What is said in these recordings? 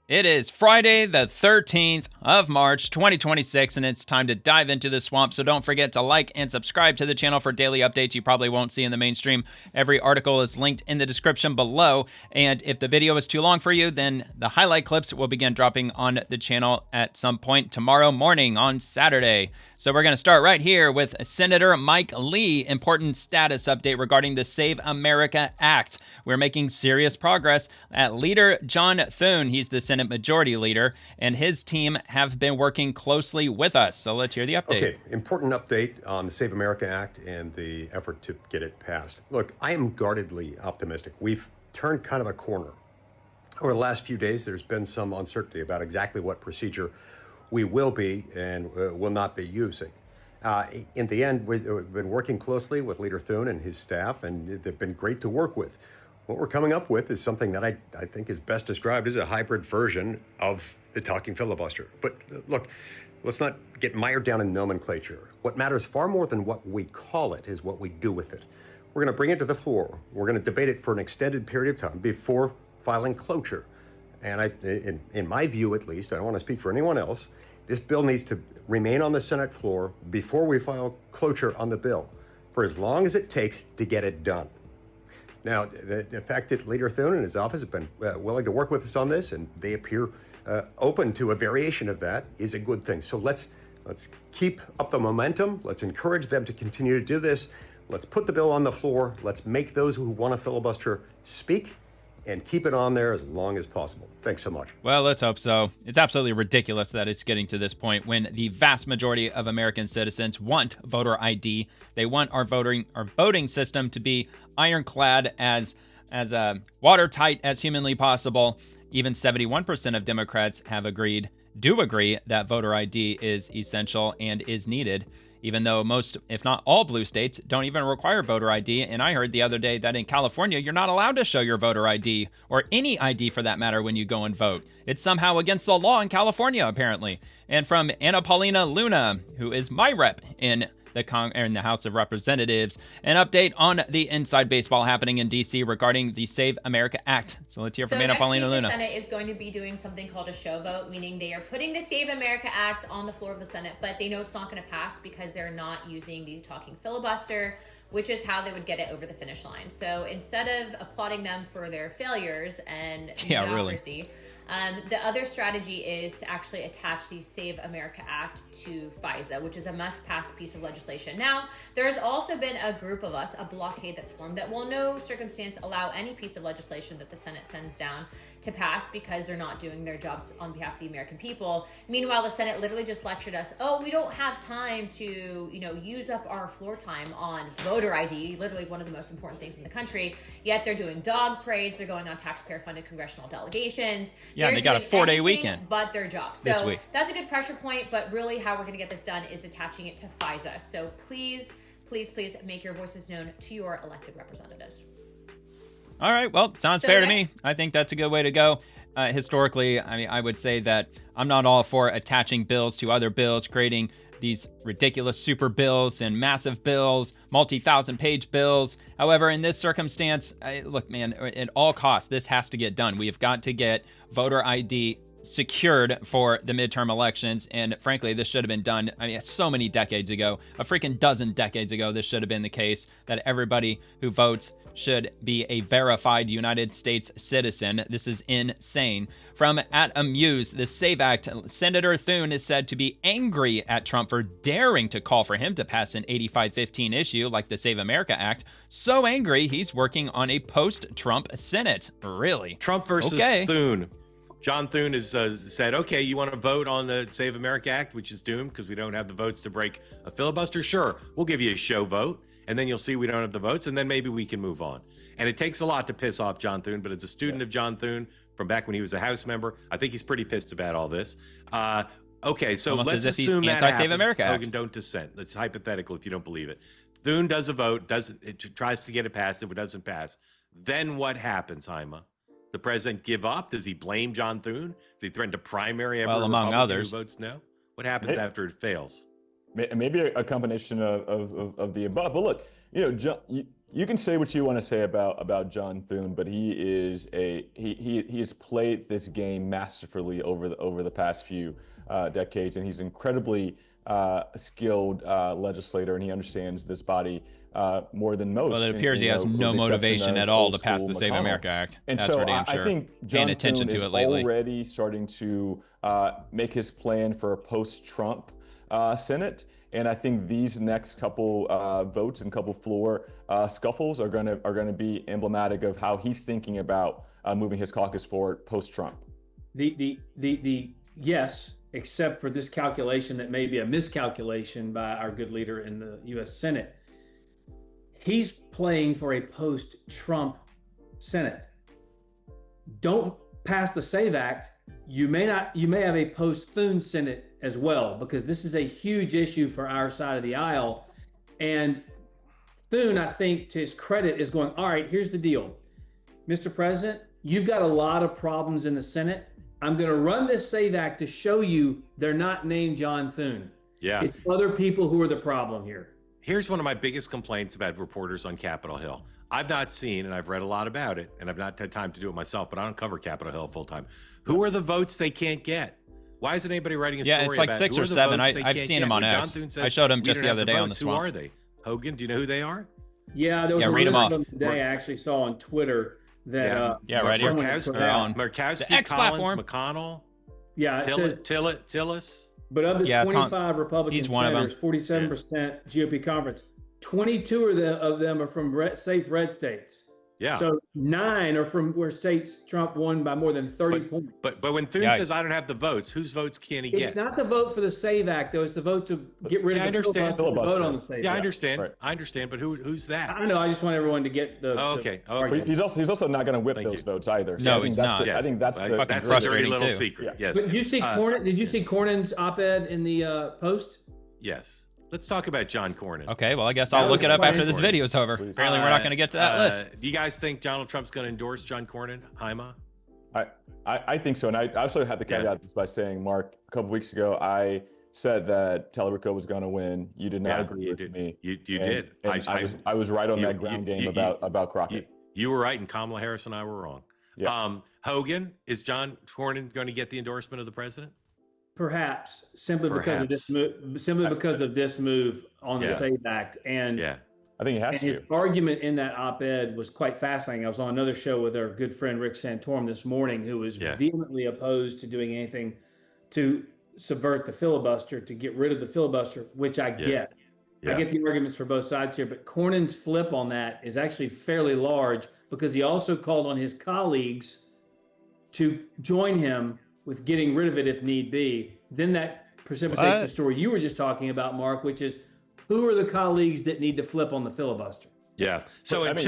It is Friday, the 13th of March, 2026, and it's time to dive into the swamp. So don't forget to like and subscribe to the channel for daily updates you probably won't see in the mainstream. Every article is linked in the description below. And if the video is too long for you, then the highlight clips will begin dropping on the channel at some point tomorrow morning on Saturday. So we're going to start right here with Senator Mike Lee. Important status update regarding the Save America Act. We're making serious progress. Leader John Thune, he's the Senate Majority Leader, and his team have been working closely with us. So let's hear the update. Okay, important update on the Save America Act and the effort to get it passed. Look, I am guardedly optimistic. We've turned kind of a corner. Over the last few days, there's been some uncertainty about exactly what procedure we will be and will not be using. In the end, we've been working closely with Leader Thune and his staff, and they've been great to work with. What we're coming up with is something that I think is best described as a hybrid version of the talking filibuster. But look, let's not get mired down in nomenclature. What matters far more than what we call it is what we do with it. We're going to bring it to the floor. We're going to debate it for an extended period of time before filing cloture. And in my view, at least, I don't want to speak for anyone else, this bill needs to remain on the Senate floor before we file cloture on the bill for as long as it takes to get it done. Now, the fact that Leader Thune and his office have been willing to work with us on this, and they appear open to a variation of that, is a good thing. So let's keep up the momentum. Let's encourage them to continue to do this. Let's put the bill on the floor. Let's make those who want to filibuster speak and keep it on there as long as possible. Thanks so much. Well, let's hope so. It's absolutely ridiculous that it's getting to this point when the vast majority of American citizens want voter ID. They want our voting system to be ironclad, as watertight as humanly possible. Even 71% of Democrats do agree that voter ID is essential and is needed, even though most, if not all, blue states don't even require voter ID. And I heard the other day that in California, you're not allowed to show your voter ID, or any ID for that matter, when you go and vote. It's somehow against the law in California, apparently. And from Anna Paulina Luna, who is my rep in the House of Representatives, an update on the inside baseball happening in D.C. regarding the Save America Act. So let's hear from Anna Paulina Luna. The Senate is going to be doing something called a show vote, meaning they are putting the Save America Act on the floor of the Senate, but they know it's not going to pass because they're not using the talking filibuster, which is how they would get it over the finish line. So instead of applauding them for their failures and democracy, the other strategy is to actually attach the Save America Act to FISA, which is a must-pass piece of legislation. Now, there's also been a group of us, a blockade that's formed, that will no circumstance allow any piece of legislation that the Senate sends down to pass because they're not doing their jobs on behalf of the American people. Meanwhile, the Senate literally just lectured us, oh, we don't have time to, use up our floor time on voter ID, literally one of the most important things in the country. Yet they're doing dog parades, they're going on taxpayer-funded congressional delegations. Yeah, they got a 4-day weekend. But their job. So that's a good pressure point, but really how we're going to get this done is attaching it to FISA. So please, please, please make your voices known to your elected representatives. All right, well, sounds fair to me. I think that's a good way to go. Historically, I would say that I'm not all for attaching bills to other bills, creating these ridiculous super bills and massive bills, multi-thousand-page bills. However, in this circumstance, look, man, at all costs, this has to get done. We have got to get voter ID secured for the midterm elections. And frankly, this should have been done, so many decades ago, a freaking dozen decades ago, this should have been the case, that everybody who votes should be a verified United States citizen. This is insane. From @Amuse, the SAVE Act, Senator Thune is said to be angry at Trump for daring to call for him to pass an 85-15 issue like the Save America Act. So angry, he's working on a post-Trump Senate. Really? Trump versus Thune. John Thune has said, okay, you want to vote on the Save America Act, which is doomed because we don't have the votes to break a filibuster? Sure, we'll give you a show vote, and then you'll see we don't have the votes, and then maybe we can move on. And it takes a lot to piss off John Thune, but as a student of John Thune from back when he was a House member, I think he's pretty pissed about all this. Okay, so almost let's assume that happens. Hogan, don't dissent. It's hypothetical if you don't believe it. Thune does a vote, tries to get it passed. If it doesn't pass, then what happens, Haima? The president give up? Does he blame John Thune? Does he threaten to primary every among Republican others who votes no? What happens after it fails? Maybe a combination of the above. But look, You can say what you want to say about John Thune, but he has played this game masterfully over the past few decades, and he's incredibly skilled legislator, and he understands this body more than most. Well, it appears he has no motivation at all to pass the Save America Act. And that's so for damn sure. I think John Thune is already starting to make his plan for a post-Trump Senate. And I think these next couple votes and couple floor scuffles are going to be emblematic of how he's thinking about moving his caucus forward post-Trump. The yes, except for this calculation that may be a miscalculation by our good leader in the U.S. Senate. He's playing for a post-Trump Senate. Don't pass the SAVE Act. You may have a post-Thune Senate as well, because this is a huge issue for our side of the aisle. And Thune, I think, to his credit, is going, all right, here's the deal. Mr. President, you've got a lot of problems in the Senate. I'm going to run this SAVE Act to show you they're not named John Thune. Yeah. It's other people who are the problem here. Here's one of my biggest complaints about reporters on Capitol Hill. I've not seen, and I've read a lot about it, and I've not had time to do it myself, but I don't cover Capitol Hill full time. Who are the votes they can't get? Why isn't anybody writing a story about it's like 6 or 7. I've seen them on X. I showed him just the other day on the Swamp. Who are they? Hogan, do you know who they are? Yeah, there was a read list them of them today I actually saw on Twitter that right here. Murkowski, X Collins, platform. McConnell, yeah, Tillis. But of the 25 Republican senators, 47% GOP conference, 22 of them are from safe red states. Yeah. So 9 are from where states Trump won by more than 30 points. But when Thune says I don't have the votes, whose votes can he get? It's not the vote for the SAVE Act, though. It's the vote to get rid of the filibuster. Vote on the SAVE Act. I understand. Right. I understand. But who's that? I don't know. I just want everyone to get the. Okay. He's also not going to whip those votes either. So no, he's not. I think that's the very little secret. Yeah. Yes. But did you see Cornyn? Did you see Cornyn's op-ed in the Post? Yes. Let's talk about John Cornyn. Okay, well, I guess I'll look it up after this video's over. Please. Apparently, we're not going to get to that list. Do you guys think Donald Trump's going to endorse John Cornyn, Haima? I think so. And I also have to caveat this by saying, Mark, a couple weeks ago, I said that Tellerico was going to win. You did not agree with me. You did. And I was right on that ground game about Crockett. You were right, and Kamala Harris and I were wrong. Yeah. Hogan, is John Cornyn going to get the endorsement of the president? Perhaps because of this move on the SAVE Act, and I think he has to. His argument in that op-ed was quite fascinating. I was on another show with our good friend Rick Santorum this morning, who was vehemently opposed to doing anything to subvert the filibuster, to get rid of the filibuster, which I get. I get the arguments for both sides here, but Cornyn's flip on that is actually fairly large, because he also called on his colleagues to join him with getting rid of it if need be. Then that precipitates the story you were just talking about, Mark, which is who are the colleagues that need to flip on the filibuster? Yeah. So that's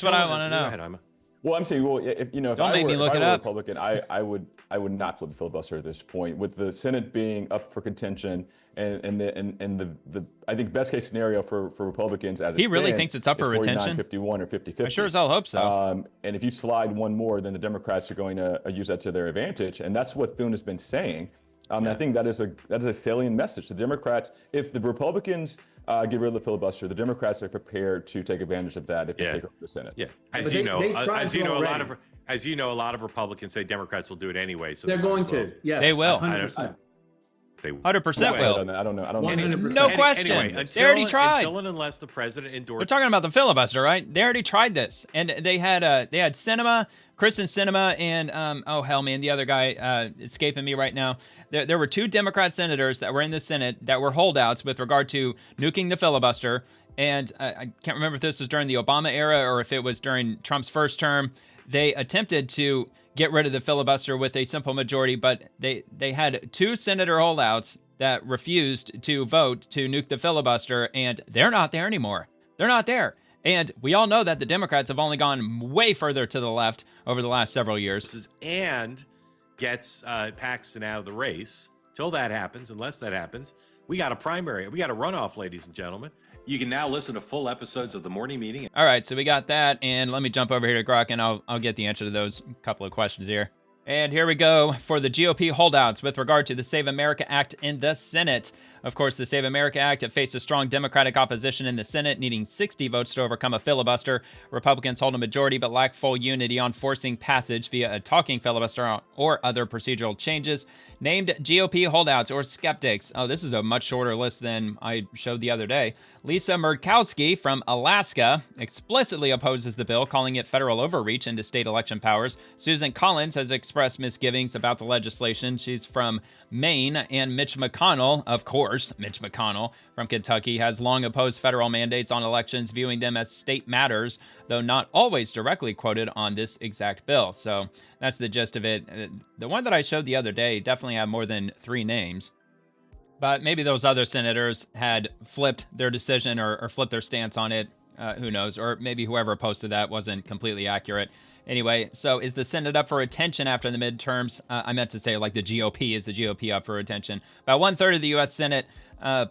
what I want to know. Go ahead, Haima. Well, I'm saying, if I were a Republican, I would not flip the filibuster at this point. With the Senate being up for contention, and the I think best case scenario for Republicans as it stands, really thinks it's up for retention, 49-51 or 50-50. I sure as hell hope so. And if you slide one more, then the Democrats are going to use that to their advantage, and that's what Thune has been saying. I think that is a salient message. The Democrats, if the Republicans get rid of the filibuster, the Democrats are prepared to take advantage of that if they take over the Senate. Yeah, as you know, a lot of Republicans say Democrats will do it anyway. So they're going to. Yes, they will. 100%. 100% will. I don't know. 100%. No question. Anyway, they already tried. Until and unless the president endorsed. We're talking about the filibuster, right? They already tried this, and they had Sinema, Kristen Sinema, and the other guy escaping me right now. There were 2 Democrat senators that were in the Senate that were holdouts with regard to nuking the filibuster. And I can't remember if this was during the Obama era or if it was during Trump's first term. They attempted to get rid of the filibuster with a simple majority, but they had 2 senator holdouts that refused to vote to nuke the filibuster, and they're not there anymore. They're not there. And we all know that the Democrats have only gone way further to the left over the last several years. And gets Paxton out of the race. Till that happens, unless that happens, we got a primary. We got a runoff, ladies and gentlemen. You can now listen to full episodes of The Morning Meeting. All right, so we got that, and let me jump over here to Grok, and I'll get the answer to those couple of questions here. And here we go for the GOP holdouts with regard to the Save America Act in the Senate. Of course, the Save America Act faced a strong Democratic opposition in the Senate, needing 60 votes to overcome a filibuster. Republicans hold a majority but lack full unity on forcing passage via a talking filibuster or other procedural changes. Named GOP holdouts or skeptics. Oh, this is a much shorter list than I showed the other day. Lisa Murkowski from Alaska explicitly opposes the bill, calling it federal overreach into state election powers. Susan Collins has expressed misgivings about the legislation. She's from Maine. And Mitch McConnell, of course, Mitch McConnell from Kentucky, has long opposed federal mandates on elections, viewing them as state matters, though not always directly quoted on this exact bill. So that's the gist of it. The one that I showed the other day definitely had more than 3 names. But maybe those other senators had flipped their decision or flipped their stance on it. Who knows? Or maybe whoever posted that wasn't completely accurate. Anyway, so is the Senate up for attention after the midterms? I meant to say like the GOP. Is the GOP up for attention? About 1/3 of the U.S. Senate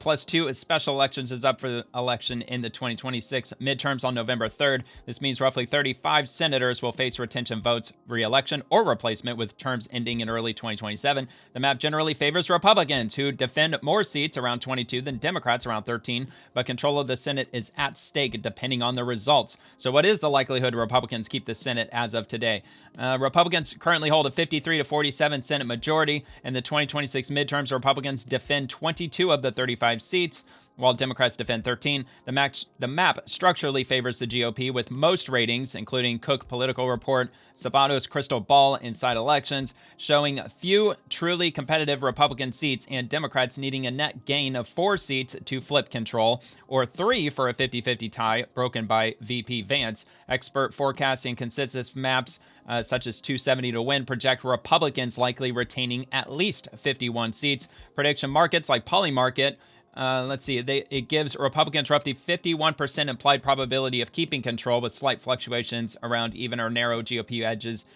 plus 2 special elections is up for the election in the 2026 midterms on November 3rd. This means roughly 35 senators will face retention votes, re-election, or replacement with terms ending in early 2027. The map generally favors Republicans, who defend more seats, around 22, than Democrats, around 13, but control of the Senate is at stake depending on the results. So what is the likelihood Republicans keep the Senate as of today? Republicans currently hold a 53 to 47 Senate majority. In the 2026 midterms, Republicans defend 22 of the 35 seats, while Democrats defend 13. The map structurally favors the GOP, with most ratings, including Cook Political Report, Sabato's Crystal Ball Inside Elections, showing few truly competitive Republican seats and Democrats needing a net gain of 4 seats to flip control, or 3 for a 50-50 tie broken by VP Vance. Expert forecasting consensus maps such as 270 to win project Republicans likely retaining at least 51 seats. Prediction markets like Polymarket, it gives Republicans roughly 51% implied probability of keeping control, with slight fluctuations around even or narrow GOP edges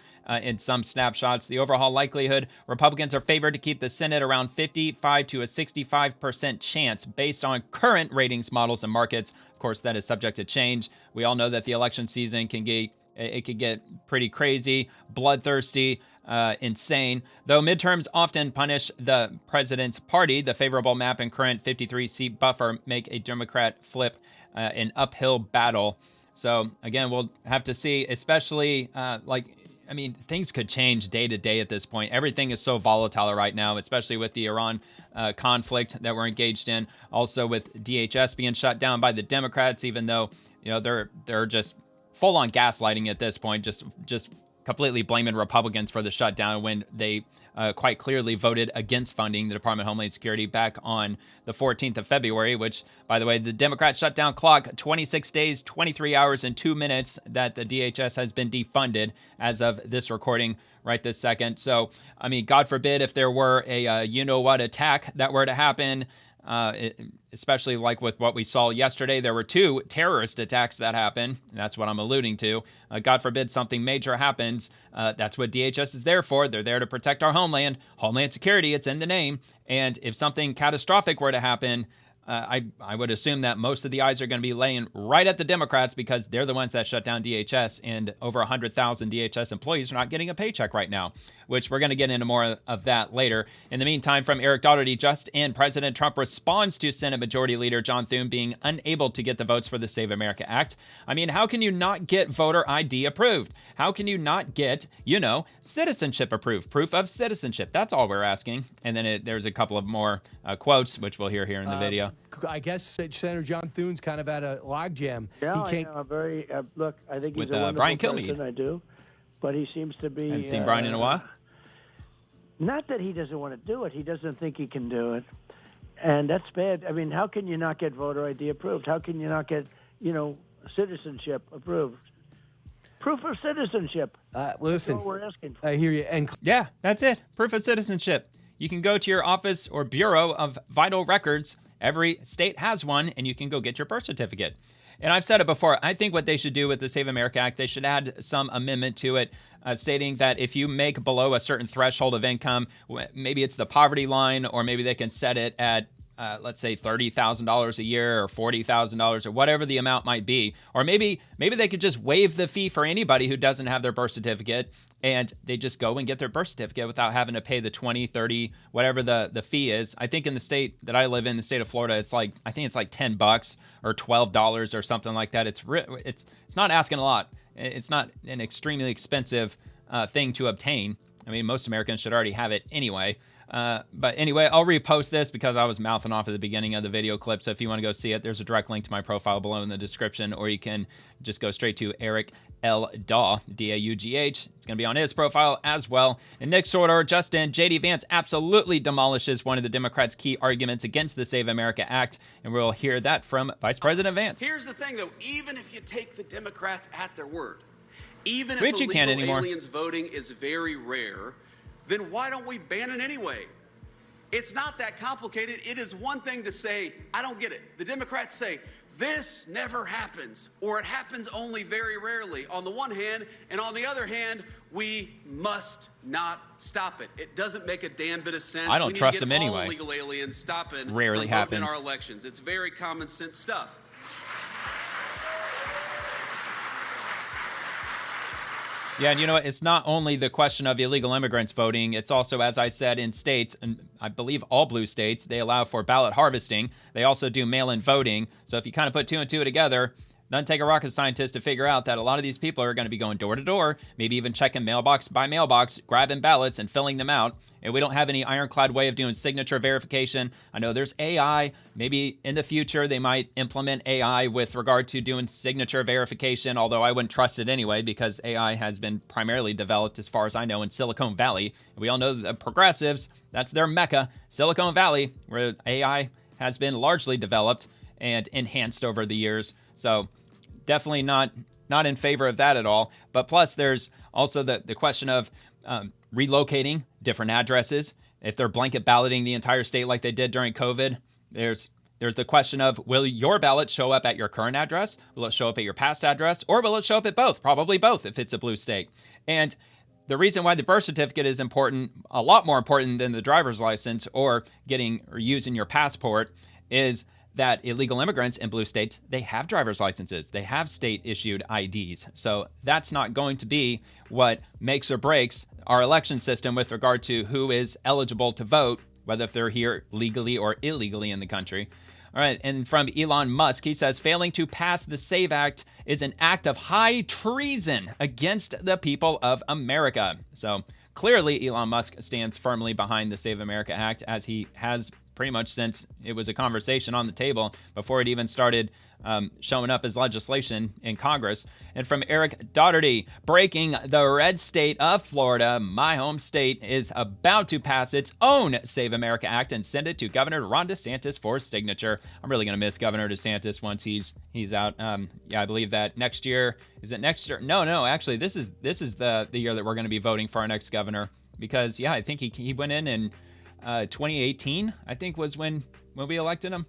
in some snapshots. The overall likelihood, Republicans are favored to keep the Senate around 55 to a 65% chance based on current ratings models and markets. Of course, that is subject to change. We all know that the election season can get pretty crazy, bloodthirsty, insane. Though midterms often punish the president's party, the favorable map and current 53-seat buffer make a Democrat flip an uphill battle. So again, we'll have to see, especially things could change day to day at this point. Everything is so volatile right now, especially with the Iran conflict that we're engaged in. Also with DHS being shut down by the Democrats, even though, they're just full on gaslighting at this point, just completely blaming Republicans for the shutdown when they quite clearly voted against funding the Department of Homeland Security back on the 14th of February, which, by the way, the Democrat shutdown clock, 26 days, 23 hours, and 2 minutes that the DHS has been defunded as of this recording right this second. So, God forbid if there were a you-know-what attack that were to happen, especially like with what we saw yesterday. There were 2 terrorist attacks that happened. That's what I'm alluding to. God forbid something major happens. That's what DHS is there for. They're there to protect our homeland. Homeland security, it's in the name. And if something catastrophic were to happen, I would assume that most of the eyes are going to be laying right at the Democrats, because they're the ones that shut down DHS, and over 100,000 DHS employees are not getting a paycheck right now, which we're going to get into more of that later. In the meantime, from Eric Daugherty, just in, President Trump responds to Senate Majority Leader John Thune being unable to get the votes for the Save America Act. How can you not get voter ID approved? How can you not get, citizenship approved? Proof of citizenship. That's all we're asking. And then there's a couple of more quotes, which we'll hear in the video. I guess Senator John Thune's kind of at a logjam. Yeah, I know. Very look. I think he's with a wonderful Brian person. Kilmeade. I do, but he seems to be. Haven't seen Brian in a while. Not that he doesn't want to do it. He doesn't think he can do it, and that's bad. How can you not get voter ID approved? How can you not get, citizenship approved? Proof of citizenship. Listen, that's all we're asking for. I hear you. And yeah, that's it. Proof of citizenship. You can go to your office or Bureau of Vital Records. Every state has one, and you can go get your birth certificate. And I've said it before, I think what they should do with the Save America Act, they should add some amendment to it stating that if you make below a certain threshold of income, maybe it's the poverty line, or maybe they can set it at let's say $30,000 a year or $40,000 or whatever the amount might be. Or maybe they could just waive the fee for anybody who doesn't have their birth certificate, and they just go and get their birth certificate without having to pay the 20, 30, whatever the fee is. I think in the state that I live in, the state of Florida, I think it's like $10 or $12 or something like that. It's not asking a lot. It's not an extremely expensive thing to obtain. I mean, most Americans should already have it anyway. But anyway, I'll repost this because I was mouthing off at the beginning of the video clip. So if you want to go see it, there's a direct link to my profile below in the description, or you can just go straight to Eric L. Daugh, D-A-U-G-H. It's going to be on his profile as well. And next order, Justin, J.D. Vance absolutely demolishes one of the Democrats' key arguments against the Save America Act. And we'll hear that from Vice President Vance. Here's the thing, though. Even if you take the Democrats at their word, even if Which illegal aliens voting is very rare, then why don't we ban it anyway? It's not that complicated. It is one thing to say, I don't get it. The Democrats say, this never happens, or it happens only very rarely on the one hand, and on the other hand, we must not stop it. It doesn't make a damn bit of sense. I don't trust them all anyway. Illegal aliens stopping Rarely from voting happens in our elections. It's very common sense stuff. Yeah, and you know what? It's not only the question of illegal immigrants voting. It's also, as I said, in states, and I believe all blue states, they allow for ballot harvesting. They also do mail-in voting. So if you kind of put two and two together, doesn't take a rocket scientist to figure out that a lot of these people are going to be going door to door, maybe even checking mailbox by mailbox, grabbing ballots and filling them out. And we don't have any ironclad way of doing signature verification. I know there's AI. Maybe in the future they might implement AI with regard to doing signature verification, although I wouldn't trust it anyway because AI has been primarily developed, as far as I know, in Silicon Valley. We all know that the progressives, that's their mecca, Silicon Valley, where AI has been largely developed and enhanced over the years. So definitely not in favor of that at all. But plus there's also the question of relocating different addresses. If they're blanket balloting the entire state like they did during COVID, there's the question of, will your ballot show up at your current address? Will it show up at your past address? Or will it show up at both? Probably both if it's a blue state. And the reason why the birth certificate is important, a lot more important than the driver's license or using your passport, is that illegal immigrants in blue states, they have driver's licenses. They have state-issued IDs. So that's not going to be what makes or breaks our election system with regard to who is eligible to vote, whether if they're here legally or illegally in the country. All right, and from Elon Musk, he says, failing to pass the SAVE Act is an act of high treason against the people of America. So clearly, Elon Musk stands firmly behind the Save America Act, as he has pretty much since it was a conversation on the table before it even started showing up as legislation in Congress. And from Eric Daugherty, breaking: the red state of Florida, my home state, is about to pass its own Save America Act and send it to Governor Ron DeSantis for signature. I'm really going to miss Governor DeSantis once he's out. Yeah, I believe that next year. Is it next year? No, actually, this is the year that we're going to be voting for our next governor, because, yeah, I think he went in 2018, I think, was when we elected him.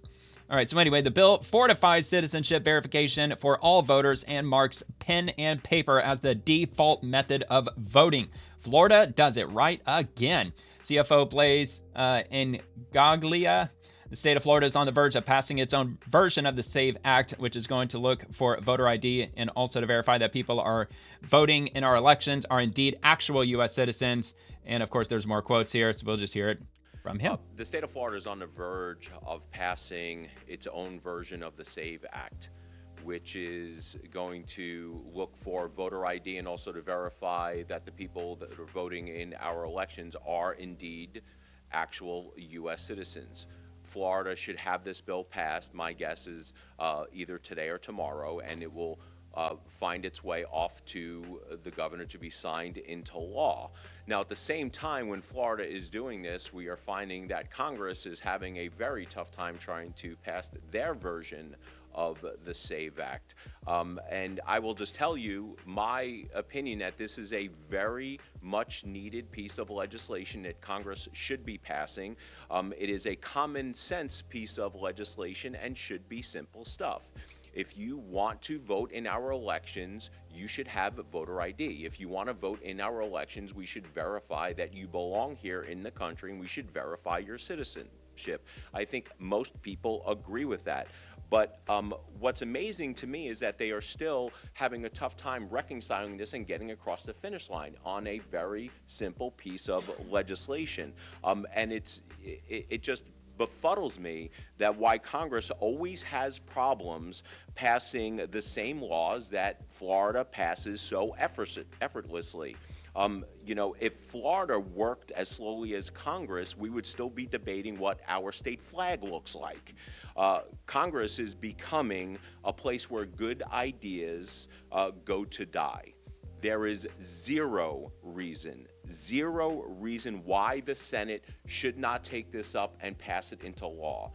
All right, so anyway, the bill fortifies citizenship verification for all voters and marks pen and paper as the default method of voting. Florida does it right again. CFO Blaise Ngaglia. The state of Florida is on the verge of passing its own version of the SAVE Act, which is going to look for voter ID and also to verify that people are voting in our elections are indeed actual U.S. citizens. And of course, there's more quotes here, so we'll just hear it from him. The state of Florida is on the verge of passing its own version of the SAVE Act, which is going to look for voter ID and also to verify that the people that are voting in our elections are indeed actual U.S. citizens. Florida should have this bill passed, my guess is either today or tomorrow, and it will find its way off to the governor to be signed into law. Now, at the same time, when Florida is doing this, we are finding that Congress is having a very tough time trying to pass their version of the SAVE Act. And I will just tell you my opinion that this is a very much needed piece of legislation that Congress should be passing. It is a common sense piece of legislation and should be simple stuff. If you want to vote in our elections, you should have voter ID. If you want to vote in our elections, we should verify that you belong here in the country, and we should verify your citizen. ship. I think most people agree with that. But what's amazing to me is that they are still having a tough time reconciling this and getting across the finish line on a very simple piece of legislation. And it just befuddles me that why Congress always has problems passing the same laws that Florida passes so effortlessly. If Florida worked as slowly as Congress, we would still be debating what our state flag looks like. Congress is becoming a place where good ideas go to die. There is zero reason why the Senate should not take this up and pass it into law.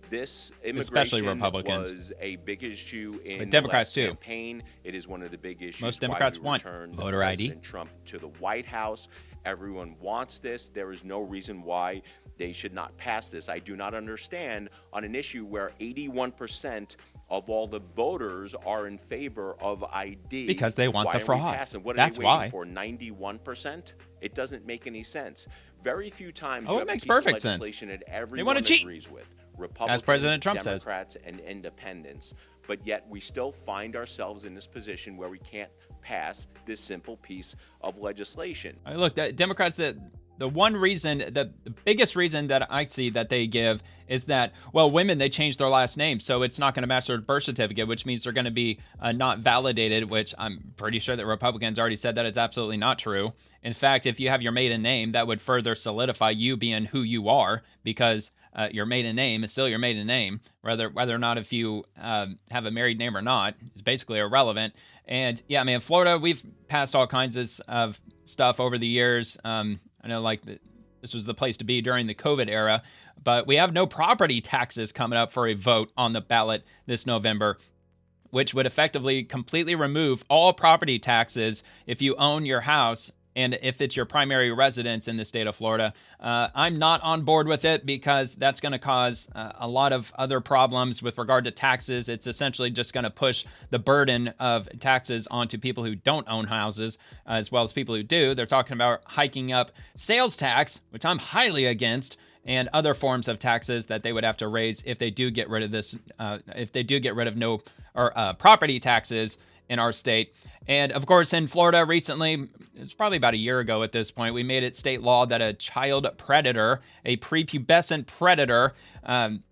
This especially immigration Republicans, was a big issue in but Democrats the too. last campaign. It is one of the big issues. Most Democrats why we want returned voter ID. President Trump to the White House. Everyone wants this. There is no reason why they should not pass this. I do not understand on an issue where 81% of all the voters are in favor of ID. Because they want why the fraud. Are we passing? What are That's they waiting why. for? 91%? It doesn't make any sense. Very few times Oh, you it have makes a piece perfect of sense. legislation that They everyone want to cheat, agrees with. Republicans, as President Trump says. Democrats, and independents. But yet we still find ourselves in this position where we can't pass this simple piece of legislation. Look, Democrats, the one reason, the biggest reason that I see that they give is that, well, women, they changed their last name, so it's not going to match their birth certificate, which means they're going to be not validated, which I'm pretty sure that Republicans already said that it's absolutely not true. In fact, if you have your maiden name, that would further solidify you being who you are, because your maiden name is still your maiden name, whether or not if you have a married name or not is basically irrelevant. And yeah, I mean, in Florida, we've passed all kinds of stuff over the years. I know, like, this was the place to be during the COVID era, but we have no property taxes coming up for a vote on the ballot this November, which would effectively completely remove all property taxes if you own your house and if it's your primary residence in the state of Florida. I'm not on board with it because that's going to cause a lot of other problems with regard to taxes. It's essentially just going to push the burden of taxes onto people who don't own houses, as well as people who do. They're talking about hiking up sales tax, which I'm highly against, and other forms of taxes that they would have to raise if they do get rid of this, if they do get rid of property taxes in our state. And of course, in Florida recently, it's probably about a year ago at this point, we made it state law that a child predator, a prepubescent predator, I'm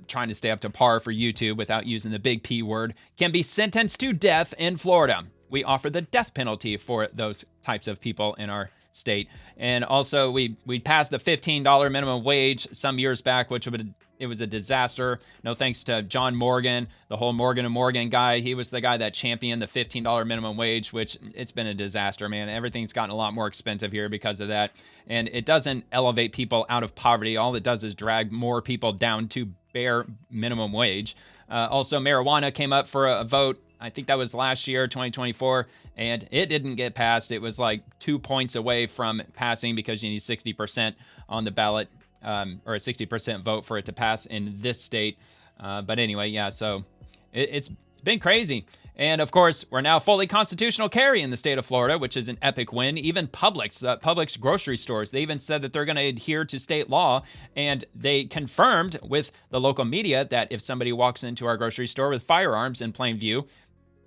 trying to stay up to par for YouTube without using the big P word, can be sentenced to death in Florida. We offer the death penalty for those types of people in our state. And also, we passed the $15 minimum wage some years back, which it was a disaster. No thanks to John Morgan, the whole Morgan & Morgan guy. He was the guy that championed the $15 minimum wage, which it's been a disaster, man. Everything's gotten a lot more expensive here because of that. And it doesn't elevate people out of poverty. All it does is drag more people down to bare minimum wage. Also, marijuana came up for a vote. I think that was last year, 2024, and it didn't get passed. It was like 2 points away from passing because you need 60% on the ballot, or a 60% vote for it to pass in this state. But anyway, yeah, so it's been crazy. And of course, we're now fully constitutional carry in the state of Florida, which is an epic win. Even Publix grocery stores, they even said that they're going to adhere to state law. And they confirmed with the local media that if somebody walks into our grocery store with firearms in plain view,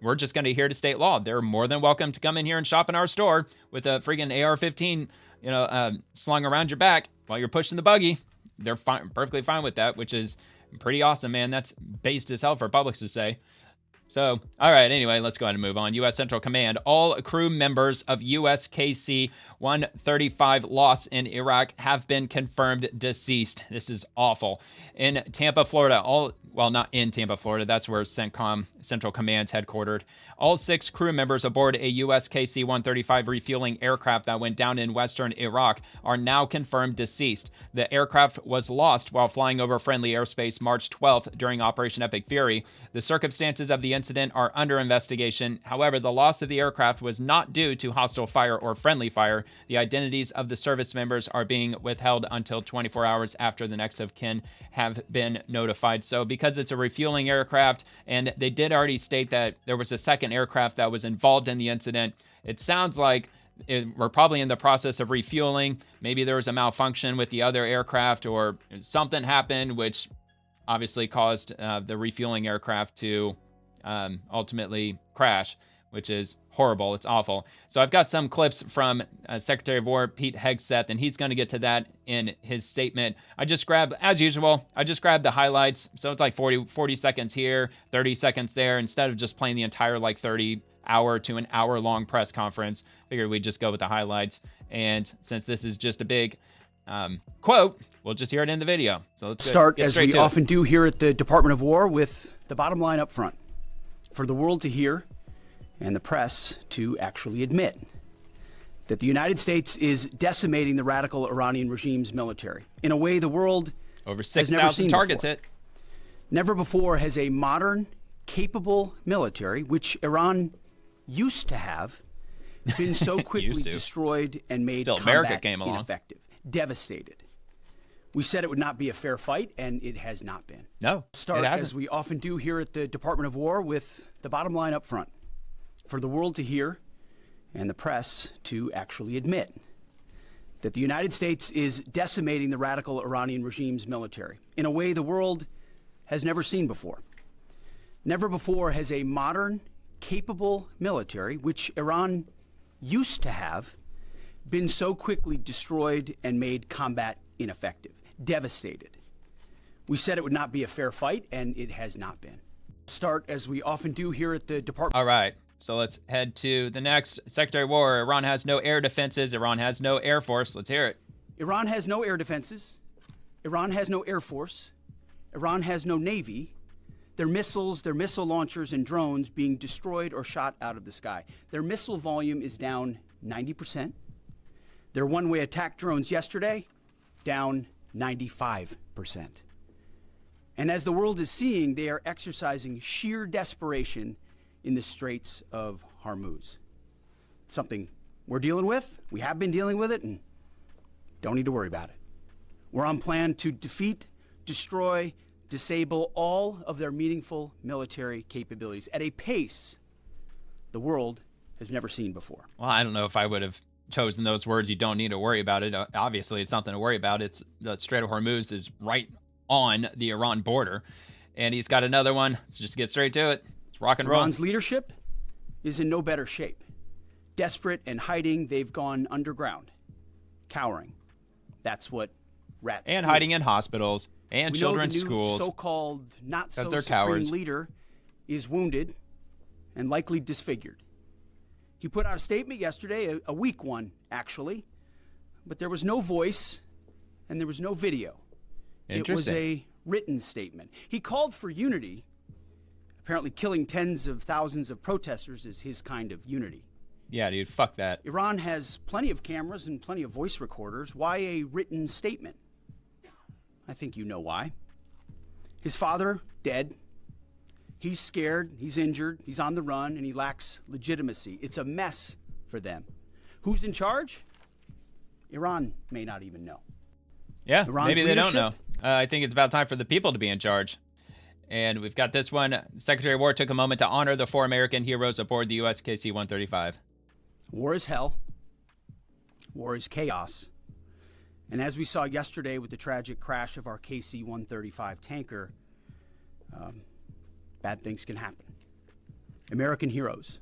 we're just going to adhere to state law. They're more than welcome to come in here and shop in our store with a freaking AR-15, slung around your back while you're pushing the buggy. They're perfectly fine with that, which is pretty awesome, man. That's based as hell for Publix to say. So, all right, anyway, let's go ahead and move on. U.S. Central Command, all crew members of USKC 135 lost in Iraq have been confirmed deceased. This is awful. In Tampa, Florida, not in Tampa, Florida, that's where Central Command's headquartered. All 6 crew members aboard a USKC 135 refueling aircraft that went down in western Iraq are now confirmed deceased. The aircraft was lost while flying over friendly airspace March 12th during Operation Epic Fury. The circumstances of the incident are under investigation. However, the loss of the aircraft was not due to hostile fire or friendly fire. The identities of the service members are being withheld until 24 hours after the next of kin have been notified. So because it's a refueling aircraft, and they did already state that there was a second aircraft that was involved in the incident, it sounds like we're probably in the process of refueling. Maybe there was a malfunction with the other aircraft or something happened, which obviously caused the refueling aircraft to ultimately crash, which is horrible. It's awful. So I've got some clips from Secretary of War Pete Hegseth, and he's going to get to that in his statement. As usual, I just grabbed the highlights. So it's like 40 seconds here, 30 seconds there, instead of just playing the entire 30-hour to an hour-long press conference. Figured we'd just go with the highlights. And since this is just a big quote, we'll just hear it in the video. So let's start, as we often do here at the Department of War, with the bottom line up front. For the world to hear and the press to actually admit that the United States is decimating the radical Iranian regime's military in a way the world over has never seen 6,000 targets before. hit. Never before has a modern, capable military, which Iran used to have, been so quickly destroyed and made Till combat America came along. ineffective, devastated. We said it would not be a fair fight, and it has not been. No, Start, it hasn't. as we often do here at the Department of War, with the bottom line up front. For the world to hear and the press to actually admit that the United States is decimating the radical Iranian regime's military in a way the world has never seen before. Never before has a modern, capable military, which Iran used to have, been so quickly destroyed and made combat ineffective, devastated. We said it would not be a fair fight, and it has not been. Start, as we often do here at the Department. All right, so let's head to the next. Secretary of War, Iran has no air defenses. Iran has no air force. Let's hear it. Iran has no air defenses. Iran has no air force. Iran has no navy. Their missiles, their missile launchers and drones being destroyed or shot out of the sky. Their missile volume is down 90%. Their one-way attack drones yesterday, down 95%. And as the world is seeing, they are exercising sheer desperation in the Straits of Hormuz. Something we're dealing with. We have been dealing with it, and don't need to worry about it. We're on plan to defeat, destroy, disable all of their meaningful military capabilities at a pace the world has never seen before. Well, I don't know if I would have chosen those words. You don't need to worry about it. Obviously, it's something to worry about. It's the Strait of Hormuz is right on the Iran border, and he's got another one. Let's just get straight to it. It's rock and roll. Iran's leadership is in no better shape. Desperate and hiding, they've gone underground, cowering. That's what rats and do. hiding in hospitals and we children's know the new schools. So-called not so they're supreme cowards. leader is wounded and likely disfigured. He put out a statement yesterday, a weak one actually, but there was no voice and there was no video. It was a written statement. He called for unity. Apparently killing tens of thousands of protesters is his kind of unity. Yeah, dude, fuck that. Iran has plenty of cameras and plenty of voice recorders. Why a written statement? I think you know why. His father, dead. He's scared, he's injured, he's on the run, and he lacks legitimacy. It's a mess for them. Who's in charge? Iran may not even know. Yeah, Iran's maybe they don't leadership? know. I think it's about time for the people to be in charge. And we've got this one. Secretary of War took a moment to honor the 4 American heroes aboard the U.S. KC-135. War is hell. War is chaos. And as we saw yesterday with the tragic crash of our KC-135 tanker, bad things can happen. American heroes,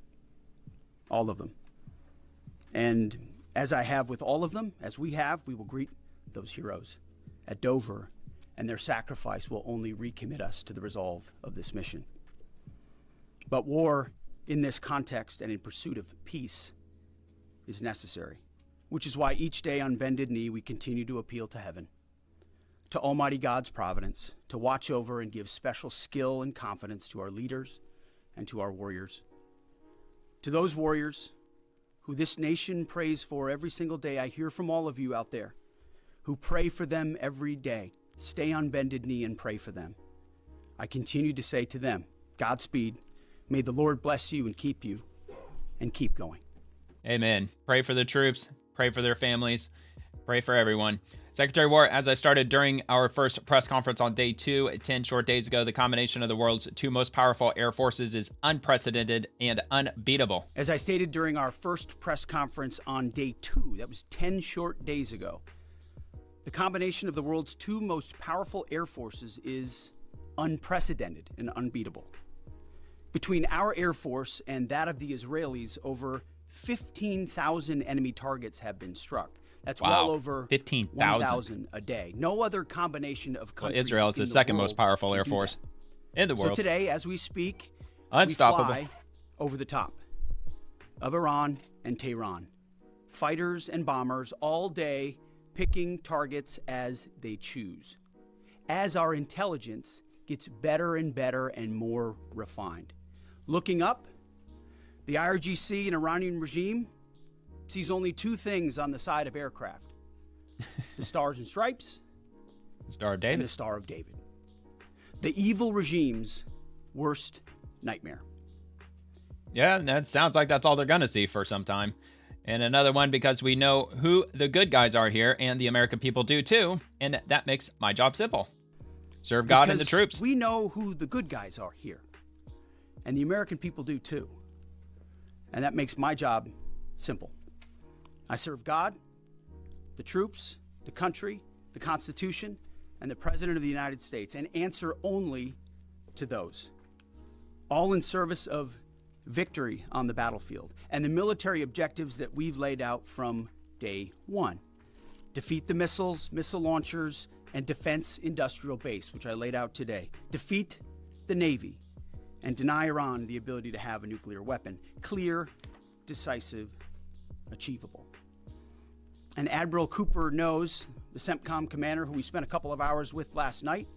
all of them. And as I have with all of them, as we have, we will greet those heroes at Dover, and their sacrifice will only recommit us to the resolve of this mission. But war in this context and in pursuit of peace is necessary, which is why each day on bended knee we continue to appeal to heaven, to Almighty God's providence, to watch over and give special skill and confidence to our leaders and to our warriors. To those warriors who this nation prays for every single day, I hear from all of you out there who pray for them every day. Stay on bended knee and pray for them. I continue to say to them, Godspeed. May the Lord bless you and keep going. Amen. Pray for the troops. Pray for their families. Pray for everyone. Secretary of War, as I started during our first press conference on day 2, 10 short days ago, the combination of the world's 2 most powerful air forces is unprecedented and unbeatable. As I stated during our first press conference on day 2, that was 10 short days ago, the combination of the world's 2 most powerful air forces is unprecedented and unbeatable. Between our Air Force and that of the Israelis, over 15,000 enemy targets have been struck. That's well over 1,000 a day. No other combination of countries. Well, Israel is the second most powerful air force in the world. So today, as we speak, unstoppable, we fly over the top of Iran and Tehran. Fighters and bombers all day picking targets as they choose. As our intelligence gets better and better and more refined. Looking up, the IRGC and Iranian regime sees only 2 things on the side of aircraft. The Stars and Stripes, Star of David. and the Star of David. The evil regime's worst nightmare. Yeah, that sounds like that's all they're going to see for some time. And another one because we know who the good guys are here, and the American people do too, and that makes my job simple. Serve God and the troops. We know who the good guys are here, and the American people do too. And that makes my job simple. I serve God, the troops, the country, the Constitution, and the President of the United States, and answer only to those. All in service of victory on the battlefield and the military objectives that we've laid out from day 1. Defeat the missiles, missile launchers, and defense industrial base, which I laid out today. Defeat the Navy and deny Iran the ability to have a nuclear weapon. Clear, decisive, achievable. And Admiral Cooper knows, the CENTCOM commander who we spent a couple of hours with last night.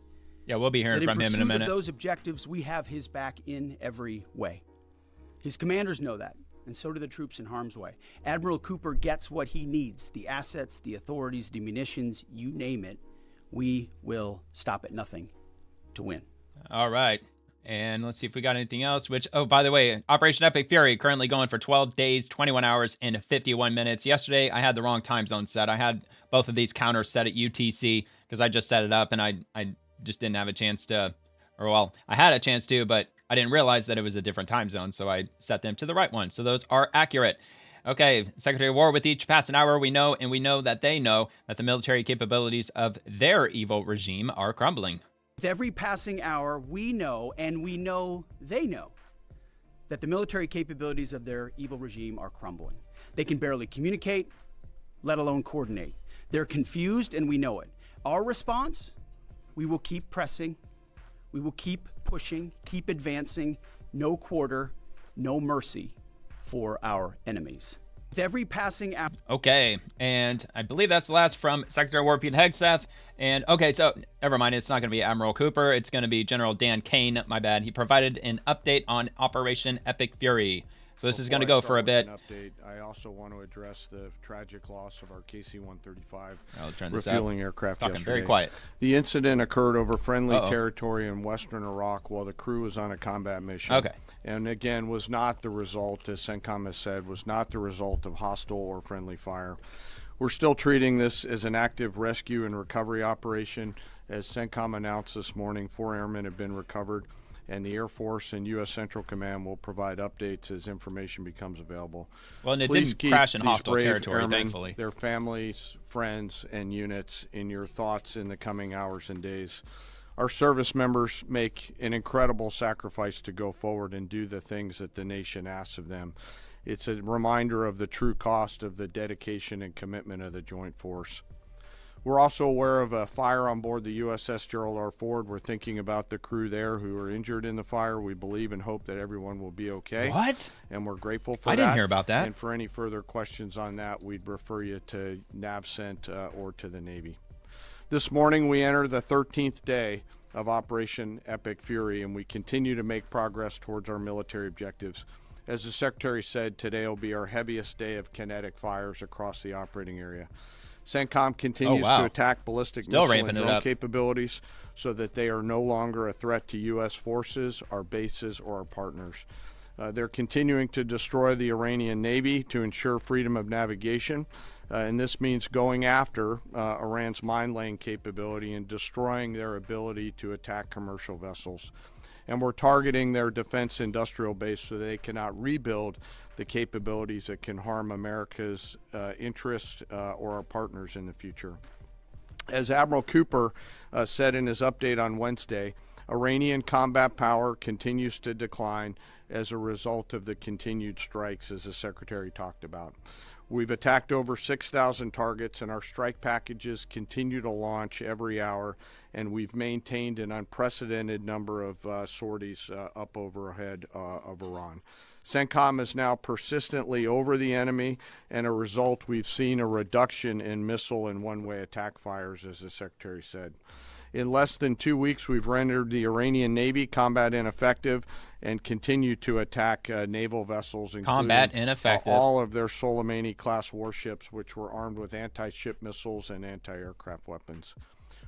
Yeah, we'll be hearing from him in a minute. In pursuit of those objectives, we have his back in every way. His commanders know that, and so do the troops in harm's way. Admiral Cooper gets what he needs, the assets, the authorities, the munitions, you name it. We will stop at nothing to win. All right. And let's see if we got anything else, which, oh, by the way, Operation Epic Fury currently going for 12 days, 21 hours, and 51 minutes. Yesterday, I had the wrong time zone set. I had both of these counters set at UTC because I just set it up and I just didn't have a chance to, or well, I had a chance to, but I didn't realize that it was a different time zone, so I set them to the right one. So those are accurate. Okay, Secretary of War, with each passing hour, we know, and we know that they know, that the military capabilities of their evil regime are crumbling. With every passing hour, we know, and we know they know, that the military capabilities of their evil regime are crumbling. They can barely communicate, let alone coordinate. They're confused, and we know it. Our response, we will keep pressing, we will keep pushing, keep advancing, no quarter, no mercy for our enemies. With every passing hour. Okay, and I believe that's the last from Secretary of War Pete Hegseth. And okay, so never mind, it's not going to be Admiral Cooper, it's going to be General Dan Kane, my bad. He provided an update on Operation Epic Fury. So this is going to go for a bit. Update. I also want to address the tragic loss of our KC-135 refueling aircraft yesterday. Very quiet. The incident occurred over friendly territory in western Iraq while the crew was on a combat mission. Okay. And again, was not the result, as CENTCOM has said, was not the result of hostile or friendly fire. We're still treating this as an active rescue and recovery operation. As CENTCOM announced this morning, 4 airmen have been recovered, and the Air Force and U.S. Central Command will provide updates as information becomes available. Well, and it Please didn't keep crash in these hostile brave territory, airmen, thankfully. their families, friends, and units in your thoughts in the coming hours and days. Our service members make an incredible sacrifice to go forward and do the things that the nation asks of them. It's a reminder of the true cost of the dedication and commitment of the Joint Force. We're also aware of a fire on board the USS Gerald R. Ford. We're thinking about the crew there who are injured in the fire. We believe and hope that everyone will be okay. What? And we're grateful for that. I didn't hear about that. And for any further questions on that, we'd refer you to NAVCENT or to the Navy. This morning, we enter the 13th day of Operation Epic Fury, and we continue to make progress towards our military objectives. As the Secretary said, today will be our heaviest day of kinetic fires across the operating area. CENTCOM continues to attack ballistic missile and drone capabilities so that they are no longer a threat to U.S. forces, our bases, or our partners. They're continuing to destroy the Iranian Navy to ensure freedom of navigation, and this means going after Iran's mine-laying capability and destroying their ability to attack commercial vessels. And we're targeting their defense industrial base so they cannot rebuild the capabilities that can harm America's interests or our partners in the future. As Admiral Cooper said in his update on Wednesday, Iranian combat power continues to decline as a result of the continued strikes, as the Secretary talked about. We've attacked over 6,000 targets, and our strike packages continue to launch every hour, and we've maintained an unprecedented number of sorties up overhead of Iran. CENTCOM is now persistently over the enemy, and a result, we've seen a reduction in missile and one-way attack fires, as the Secretary said. In less than 2 weeks, we've rendered the Iranian Navy combat ineffective and continue to attack naval vessels, including all of their Soleimani-class warships, which were armed with anti-ship missiles and anti-aircraft weapons.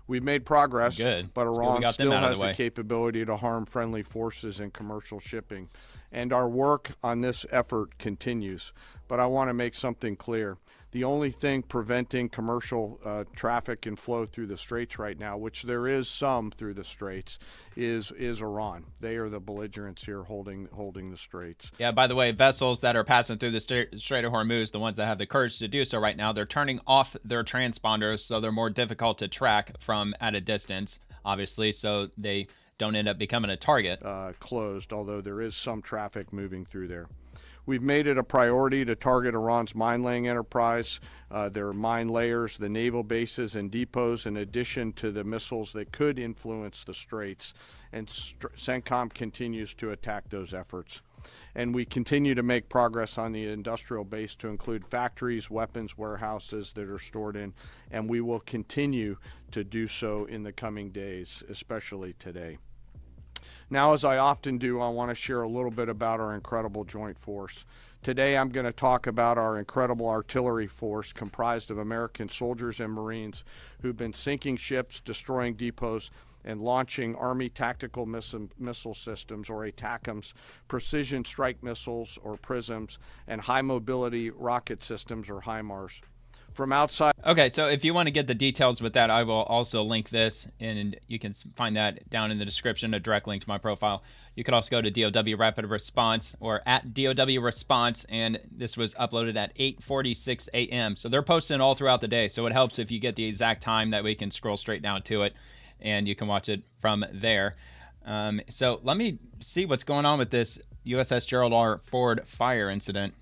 We've made progress, but Iran still has the capability to harm friendly forces and commercial shipping. And our work on this effort continues. But I want to make something clear. The only thing preventing commercial traffic and flow through the Straits right now, which there is some through the Straits, is Iran. They are the belligerents here holding the Straits. Yeah, by the way, vessels that are passing through the Strait of Hormuz, the ones that have the courage to do so right now, they're turning off their transponders, so they're more difficult to track from at a distance, obviously, so they don't end up becoming a target. Closed, although there is some traffic moving through there. We've made it a priority to target Iran's mine-laying enterprise, their mine layers, the naval bases and depots, in addition to the missiles that could influence the Straits. And CENTCOM continues to attack those efforts. And we continue to make progress on the industrial base to include factories, weapons, warehouses that are stored in, and we will continue to do so in the coming days, especially today. Now, as I often do, I want to share a little bit about our incredible joint force. Today, I'm going to talk about our incredible artillery force comprised of American soldiers and Marines who've been sinking ships, destroying depots, and launching Army tactical missile systems, or ATACMS, precision strike missiles, or PRISMs, and high-mobility rocket systems, or HIMARS. From outside. Okay, so if you want to get the details with that, I will also link this, and you can find that down in the description, a direct link to my profile. You could also go to DOW Rapid Response or at DOW Response, and this was uploaded at 8:46 a.m. So they're posting all throughout the day, so it helps if you get the exact time, that way you can scroll straight down to it, and you can watch it from there. So let me see what's going on with this USS Gerald R. Ford fire incident.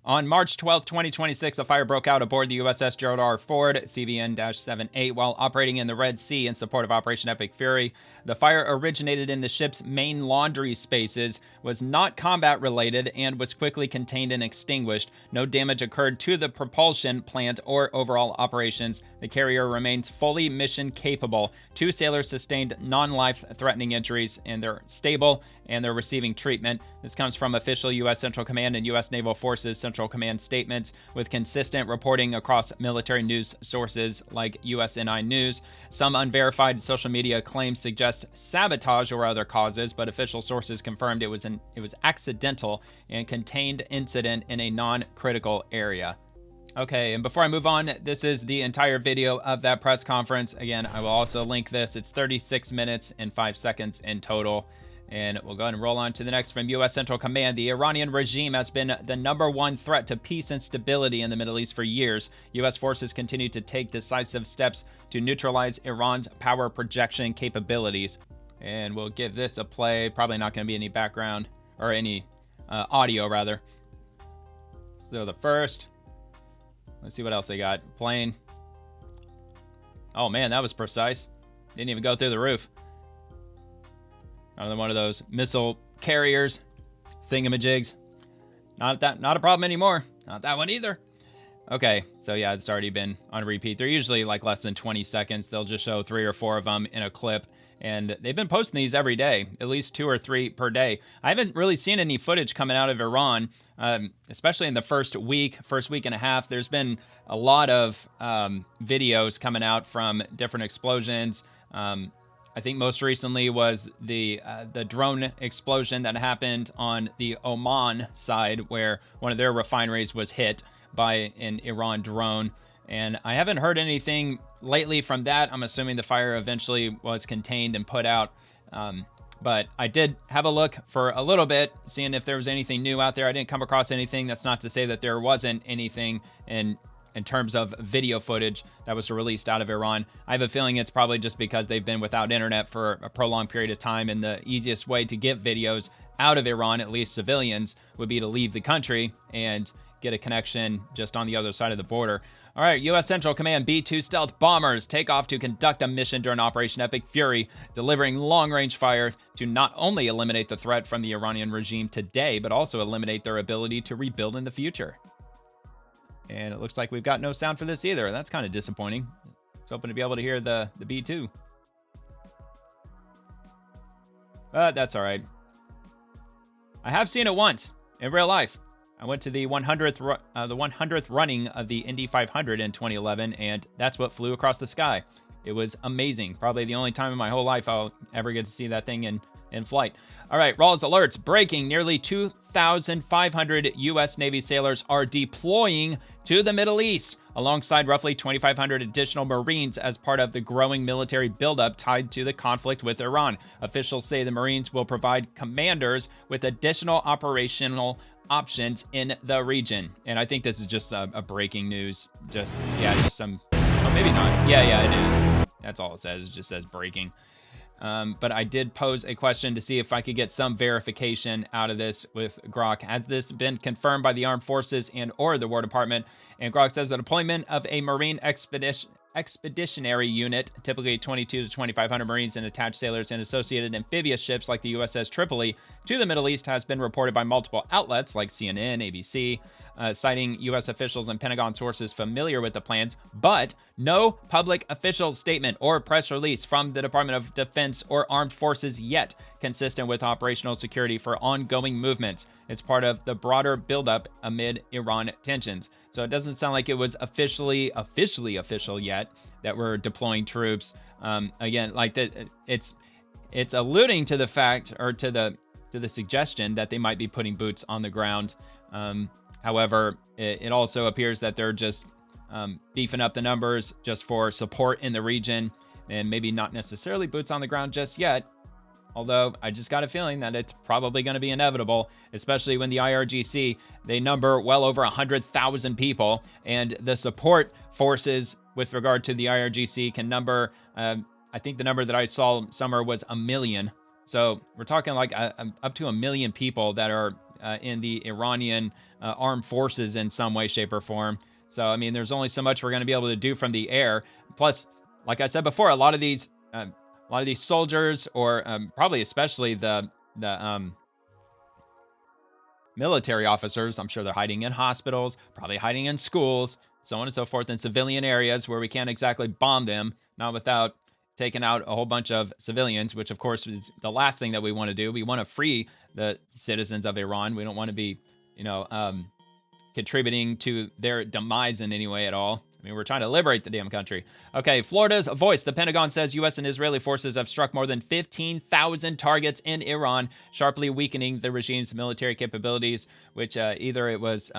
On March 12, 2026, a fire broke out aboard the USS Gerald R. Ford, CVN-78, while operating in the Red Sea in support of Operation Epic Fury. The fire originated in the ship's main laundry spaces, was not combat-related, and was quickly contained and extinguished. No damage occurred to the propulsion plant or overall operations. The carrier remains fully mission-capable. 2 sailors sustained non-life-threatening injuries, and they're stable, and they're receiving treatment. This comes from official U.S. Central Command and U.S. Naval Forces Central Command statements, with consistent reporting across military news sources like USNI News. Some unverified social media claims suggest sabotage or other causes, but official sources confirmed it was accidental and contained incident in a non-critical area. Okay, and before I move on, this is the entire video of that press conference. Again, I will also link this. It's 36 minutes and 5 seconds in total. And we'll go ahead and roll on to the next from U.S. Central Command. The Iranian regime has been the #1 threat to peace and stability in the Middle East for years. U.S. forces continue to take decisive steps to neutralize Iran's power projection capabilities. And we'll give this a play. Probably not going to be any background, or any audio, rather. So the first, let's see what else they got. Plane. Oh man, that was precise. Didn't even go through the roof. Another one of those missile carriers, thingamajigs. Not a problem anymore. Not that one either. Okay, so yeah, it's already been on repeat. They're usually like less than 20 seconds. They'll just show 3 or 4 of them in a clip. And they've been posting these every day, at least 2 or 3 per day. I haven't really seen any footage coming out of Iran, especially in the first week and a half. There's been a lot of videos coming out from different explosions, I think most recently was the drone explosion that happened on the Oman side, where one of their refineries was hit by an Iran drone. And I haven't heard anything lately from that. I'm assuming the fire eventually was contained and put out. But I did have a look for a little bit, seeing if there was anything new out there. I didn't come across anything. That's not to say that there wasn't anything in terms of video footage that was released out of Iran. I have a feeling it's probably just because they've been without internet for a prolonged period of time, and the easiest way to get videos out of Iran, at least civilians, would be to leave the country and get a connection just on the other side of the border. All right, U.S. Central Command B-2 stealth bombers take off to conduct a mission during Operation Epic Fury, delivering long-range fire to not only eliminate the threat from the Iranian regime today, but also eliminate their ability to rebuild in the future. And it looks like we've got no sound for this either. That's kind of disappointing. I was hoping to be able to hear the B-2. But that's all right. I have seen it once in real life. I went to the 100th running of the Indy 500 in 2011, and that's what flew across the sky. It was amazing. Probably the only time in my whole life I'll ever get to see that thing in flight. All right, Rawls alerts. Breaking. Nearly 2,500 U.S. Navy sailors are deploying to the Middle East, alongside roughly 2,500 additional Marines as part of the growing military buildup tied to the conflict with Iran. Officials say the Marines will provide commanders with additional operational options in the region. And I think this is just a breaking news. Just some, oh, maybe not. Yeah, it is. That's all it says. It just says breaking. But I did pose a question to see if I could get some verification out of this with Grok. Has this been confirmed by the Armed Forces and or the War Department? And Grok says the deployment of a Marine expeditionary unit, typically 22 to 2,500 Marines and attached sailors and associated amphibious ships like the USS Tripoli, to the Middle East has been reported by multiple outlets like CNN, ABC, citing U.S. officials and Pentagon sources familiar with the plans, but no public official statement or press release from the Department of Defense or Armed Forces yet, consistent with operational security for ongoing movements. It's part of the broader buildup amid Iran tensions. So it doesn't sound like it was officially official yet that we're deploying troops. Again, like that, it's alluding to the fact, or to the suggestion that they might be putting boots on the ground. However, it also appears that they're just beefing up the numbers just for support in the region, and maybe not necessarily boots on the ground just yet. Although I just got a feeling that it's probably going to be inevitable, especially when the IRGC, they number well over 100,000 people, and the support forces with regard to the IRGC can number, I think the number that I saw somewhere was 1 million. So we're talking like up to 1 million people that are in the Iranian armed forces in some way, shape, or form. So, I mean, there's only so much we're going to be able to do from the air. Plus, like I said before, a lot of these soldiers, or probably especially the military officers, I'm sure they're hiding in hospitals, probably hiding in schools, so on and so forth, in civilian areas where we can't exactly bomb them, not without taking out a whole bunch of civilians, which of course is the last thing that we want to do. We want to free the citizens of Iran. We don't want to be, contributing to their demise in any way at all. I mean, we're trying to liberate the damn country. Okay, Florida's voice. The Pentagon says U.S. and Israeli forces have struck more than 15,000 targets in Iran, sharply weakening the regime's military capabilities, which either it was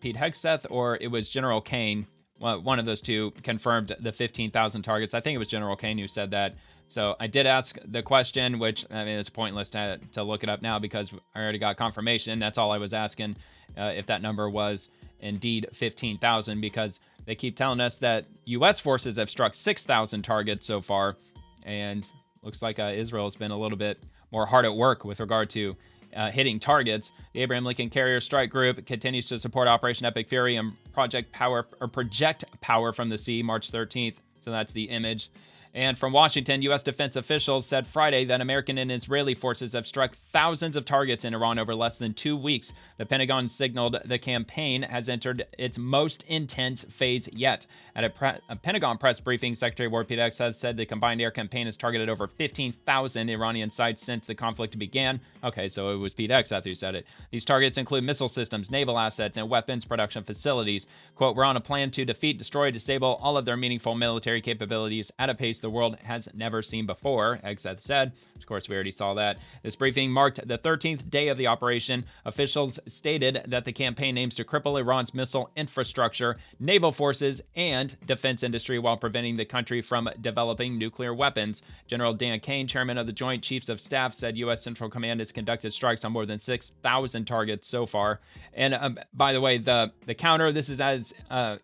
Pete Hegseth or it was General Kane. Well, one of those two confirmed the 15,000 targets. I think it was General Kane who said that. So I did ask the question, which, I mean, it's pointless to look it up now because I already got confirmation. That's all I was asking, if that number was indeed 15,000, because they keep telling us that U.S. forces have struck 6,000 targets so far, and looks like Israel has been a little bit more hard at work with regard to hitting targets. The Abraham Lincoln Carrier Strike Group continues to support Operation Epic Fury and Project Power from the Sea, March 13th. So that's the image. And from Washington, U.S. defense officials said Friday that American and Israeli forces have struck thousands of targets in Iran over less than 2 weeks. The Pentagon signaled the campaign has entered its most intense phase yet. At a Pentagon press briefing, Secretary of War Pete Hegseth said the combined air campaign has targeted over 15,000 Iranian sites since the conflict began. Okay, so it was Pete Hegseth who said it. These targets include missile systems, naval assets, and weapons production facilities. Quote, we're on a plan to defeat, destroy, disable all of their meaningful military capabilities at a pace the world has never seen before, Hegseth said. Of course, we already saw that. This briefing marked the 13th day of the operation. Officials stated that the campaign aims to cripple Iran's missile infrastructure, naval forces, and defense industry while preventing the country from developing nuclear weapons. General Dan Kane, chairman of the Joint Chiefs of Staff, said U.S. Central Command has conducted strikes on more than 6,000 targets so far. And by the way, the counter, this is as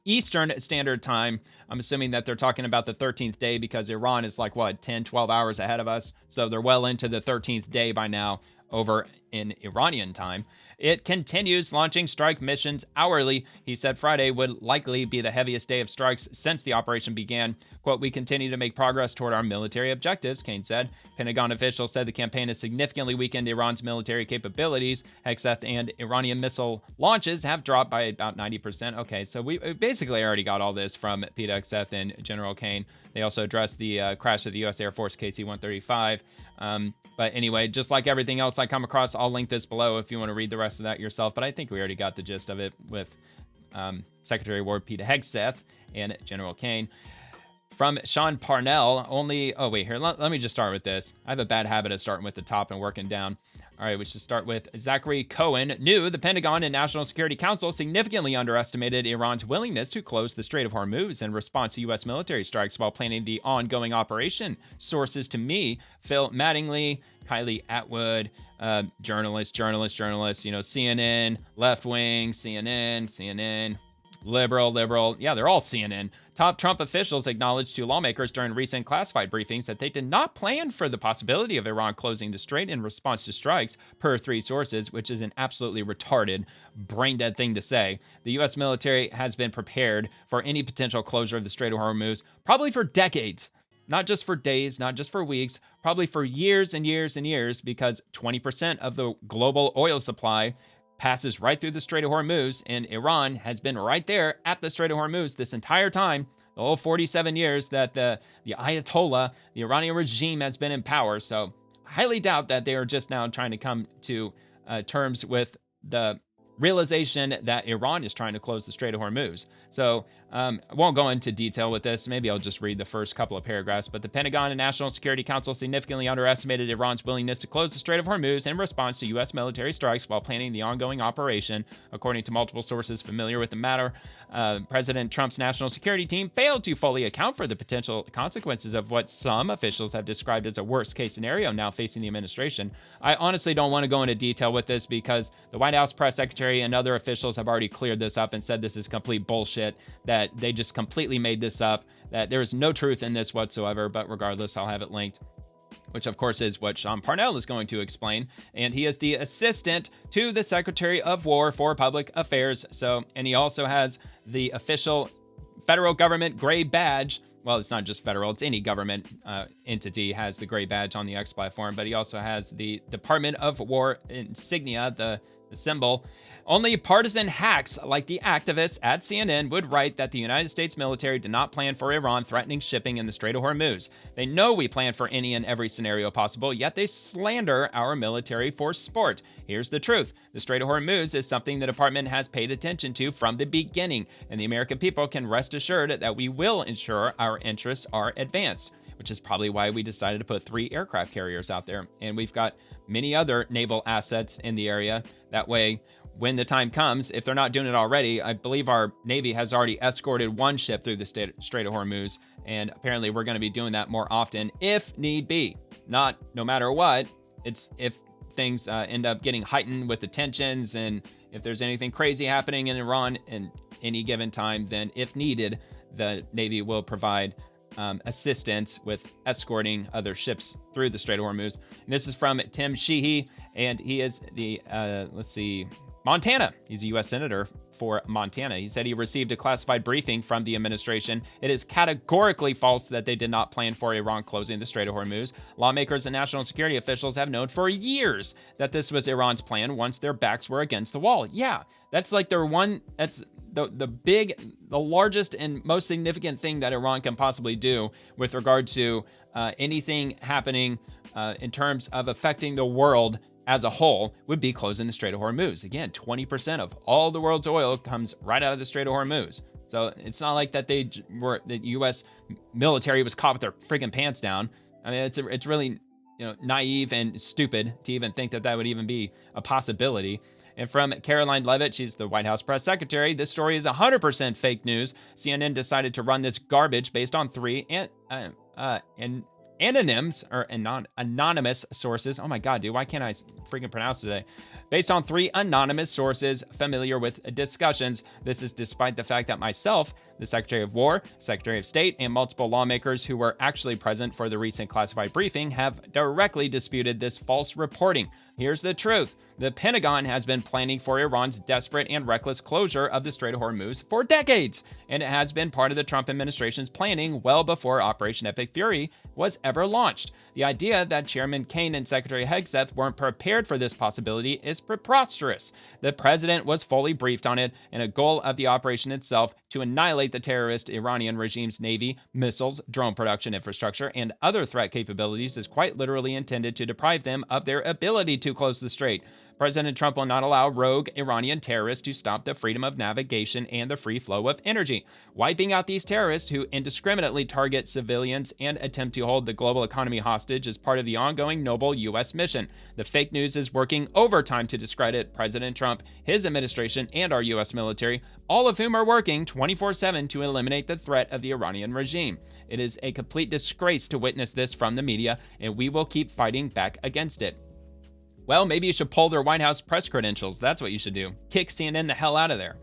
Eastern Standard Time. I'm assuming that they're talking about the 13th day because Iran is like, 10, 12 hours ahead of us. So they're well into the 13th day by now over in Iranian time. It continues launching strike missions hourly. He said Friday would likely be the heaviest day of strikes since the operation began. Quote, we continue to make progress toward our military objectives, Kane said. Pentagon officials said the campaign has significantly weakened Iran's military capabilities. Hegseth and Iranian missile launches have dropped by about 90%. Okay, so we basically already got all this from Pete Hegseth and General Kane. They also addressed the crash of the U.S. Air Force KC-135. But anyway, just like everything else I come across, I'll link this below if you want to read the rest of that yourself. But I think we already got the gist of it with Secretary of War Pete Hegseth and General Kane. From Sean Parnell, let me just start with this. I have a bad habit of starting with the top and working down. All right, we should start with Zachary Cohen. The Pentagon and National Security Council significantly underestimated Iran's willingness to close the Strait of Hormuz in response to U.S. military strikes while planning the ongoing operation. Sources to me, Phil Mattingly, Kylie Atwood, journalists, CNN, left wing, CNN, liberal. Yeah, they're all CNN. Top Trump officials acknowledged to lawmakers during recent classified briefings that they did not plan for the possibility of Iran closing the strait in response to strikes, per three sources, which is an absolutely retarded, brain-dead thing to say. The U.S. military has been prepared for any potential closure of the Strait of Hormuz, probably for decades. Not just for days, not just for weeks, probably for years and years and years, because 20% of the global oil supply passes right through the Strait of Hormuz, and Iran has been right there at the Strait of Hormuz this entire time, the whole 47 years that the Ayatollah, the Iranian regime, has been in power. So I highly doubt that they are just now trying to come to terms with the realization that Iran is trying to close the Strait of Hormuz. So I won't go into detail with this. Maybe I'll just read the first couple of paragraphs. But the Pentagon and National Security Council significantly underestimated Iran's willingness to close the Strait of Hormuz in response to U.S. military strikes while planning the ongoing operation. According to multiple sources familiar with the matter, President Trump's national security team failed to fully account for the potential consequences of what some officials have described as a worst-case scenario now facing the administration. I honestly don't want to go into detail with this because the White House press secretary and other officials have already cleared this up and said this is complete bullshit, that they just completely made this up, that there is no truth in this whatsoever. But regardless, I'll have it linked, which of course is what Sean Parnell is going to explain. And he is the assistant to the Secretary of War for Public Affairs. And he also has the official federal government gray badge. Well, it's not just federal, it's any government entity has the gray badge on the X platform, but he also has the Department of War insignia, the symbol. Only partisan hacks like the activists at CNN would write that the United States military did not plan for Iran threatening shipping in the Strait of Hormuz. They know we plan for any and every scenario possible, yet they slander our military for sport. Here's the truth. The Strait of Hormuz is something the department has paid attention to from the beginning, and the American people can rest assured that we will ensure our interests are advanced, which is probably why we decided to put 3 aircraft carriers out there. And we've got many other naval assets in the area. That way, when the time comes, if they're not doing it already, I believe our Navy has already escorted 1 ship through the Strait of Hormuz, and apparently we're going to be doing that more often if need be. No matter what, it's if things end up getting heightened with the tensions, and if there's anything crazy happening in Iran in any given time, then if needed, the Navy will provide assistance with escorting other ships through the Strait of Hormuz. And this is from Tim Sheehy, and he is the, Montana. He's a U.S. Senator for Montana. He said he received a classified briefing from the administration. It is categorically false that they did not plan for Iran closing the Strait of Hormuz. Lawmakers and national security officials have known for years that this was Iran's plan once their backs were against the wall. Yeah, that's like that's the largest and most significant thing that Iran can possibly do with regard to anything happening in terms of affecting the world as a whole would be closing the Strait of Hormuz. Again, 20% of all the world's oil comes right out of the Strait of Hormuz. So it's not like that the U.S. military was caught with their friggin' pants down. I mean, it's really, naive and stupid to even think that would even be a possibility. And from Caroline Leavitt, she's the White House press secretary, this story is 100% fake news. CNN decided to run this garbage based on three anonymous sources. Oh my God, dude, why can't I freaking pronounce today? Based on 3 anonymous sources familiar with discussions. This is despite the fact that myself, the Secretary of War, Secretary of State, and multiple lawmakers who were actually present for the recent classified briefing have directly disputed this false reporting. Here's the truth. The Pentagon has been planning for Iran's desperate and reckless closure of the Strait of Hormuz for decades, and it has been part of the Trump administration's planning well before Operation Epic Fury was ever launched. The idea that Chairman Kaine and Secretary Hegseth weren't prepared for this possibility is preposterous. The president was fully briefed on it, and a goal of the operation itself to annihilate the terrorist Iranian regime's navy, missiles, drone production infrastructure, and other threat capabilities is quite literally intended to deprive them of their ability to close the strait. President Trump will not allow rogue Iranian terrorists to stop the freedom of navigation and the free flow of energy. Wiping out these terrorists who indiscriminately target civilians and attempt to hold the global economy hostage is part of the ongoing noble U.S. mission. The fake news is working overtime to discredit President Trump, his administration, and our U.S. military, all of whom are working 24/7 to eliminate the threat of the Iranian regime. It is a complete disgrace to witness this from the media, and we will keep fighting back against it. Well, maybe you should pull their White House press credentials. That's what you should do. Kick CNN the hell out of there.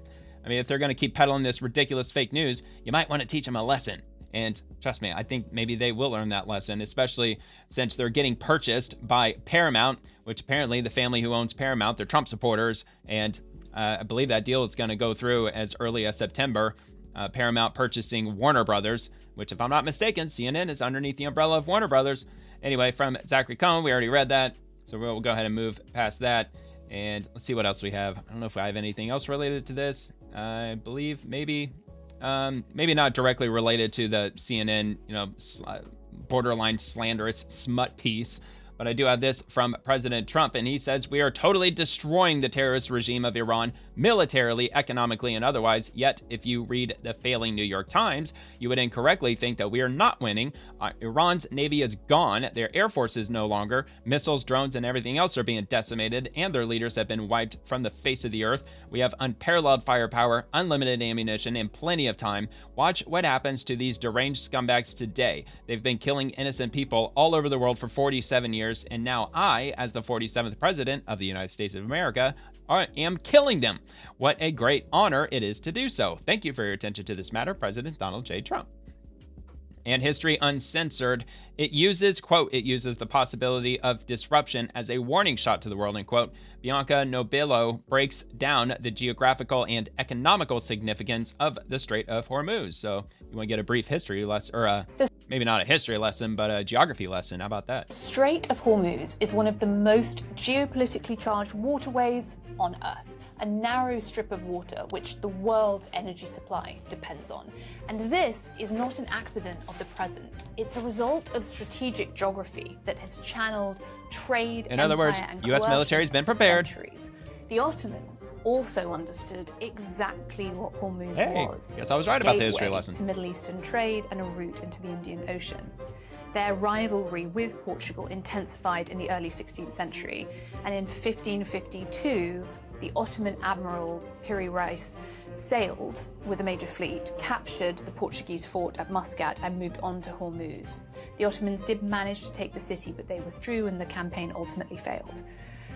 I mean, if they're going to keep peddling this ridiculous fake news, you might want to teach them a lesson. And trust me, I think maybe they will learn that lesson, especially since they're getting purchased by Paramount, which apparently the family who owns Paramount, they're Trump supporters. And I believe that deal is going to go through as early as September. Paramount purchasing Warner Brothers, which, if I'm not mistaken, CNN is underneath the umbrella of Warner Brothers. Anyway, from Zachary Cohn, we already read that. So we'll go ahead and move past that, and let's see what else we have. I don't know if I have anything else related to this. I believe maybe not directly related to the CNN, borderline slanderous smut piece, but I do have this from President Trump, and he says, "We are totally destroying the terrorist regime of Iran, militarily, economically, and otherwise. Yet, if you read the failing New York Times, you would incorrectly think that we are not winning. Iran's navy is gone, their air force is no longer, missiles, drones, and everything else are being decimated, and their leaders have been wiped from the face of the earth. We have unparalleled firepower, unlimited ammunition, and plenty of time. Watch what happens to these deranged scumbags today. They've been killing innocent people all over the world for 47 years, and now I, as the 47th president of the United States of America, am killing them. What a great honor it is to do so. Thank you for your attention to this matter, President Donald J. Trump." And History Uncensored, it uses the possibility of disruption as a warning shot to the world, end quote. Bianca Nobilo breaks down the geographical and economical significance of the Strait of Hormuz. So you want to get a brief history lesson, or maybe not a history lesson, but a geography lesson. How about that? Strait of Hormuz is one of the most geopolitically charged waterways on Earth. A narrow strip of water which the world's energy supply depends on. And this is not an accident of the present. It's a result of strategic geography that has channeled trade, in other words, U.S. military's been prepared. Centuries. The Ottomans also understood exactly what Hormuz was. Guess I was right about the history lesson. To Middle Eastern trade and a route into the Indian Ocean. Their rivalry with Portugal intensified in the early 16th century, and in 1552, the Ottoman Admiral Piri Reis sailed with a major fleet, captured the Portuguese fort at Muscat, and moved on to Hormuz. The Ottomans did manage to take the city, but they withdrew and the campaign ultimately failed.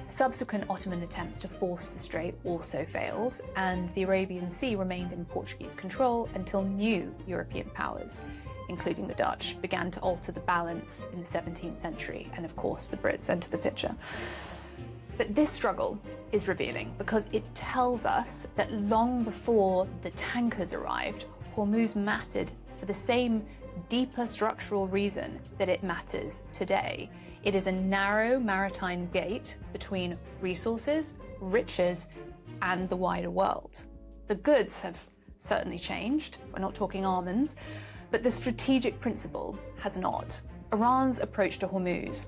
Subsequent Ottoman attempts to force the strait also failed, and the Arabian Sea remained in Portuguese control until new European powers, including the Dutch, began to alter the balance in the 17th century, and of course the Brits entered the picture. But this struggle is revealing because it tells us that long before the tankers arrived, Hormuz mattered for the same deeper structural reason that it matters today. It is a narrow maritime gate between resources, riches, and the wider world. The goods have certainly changed. We're not talking almonds, but the strategic principle has not. Iran's approach to Hormuz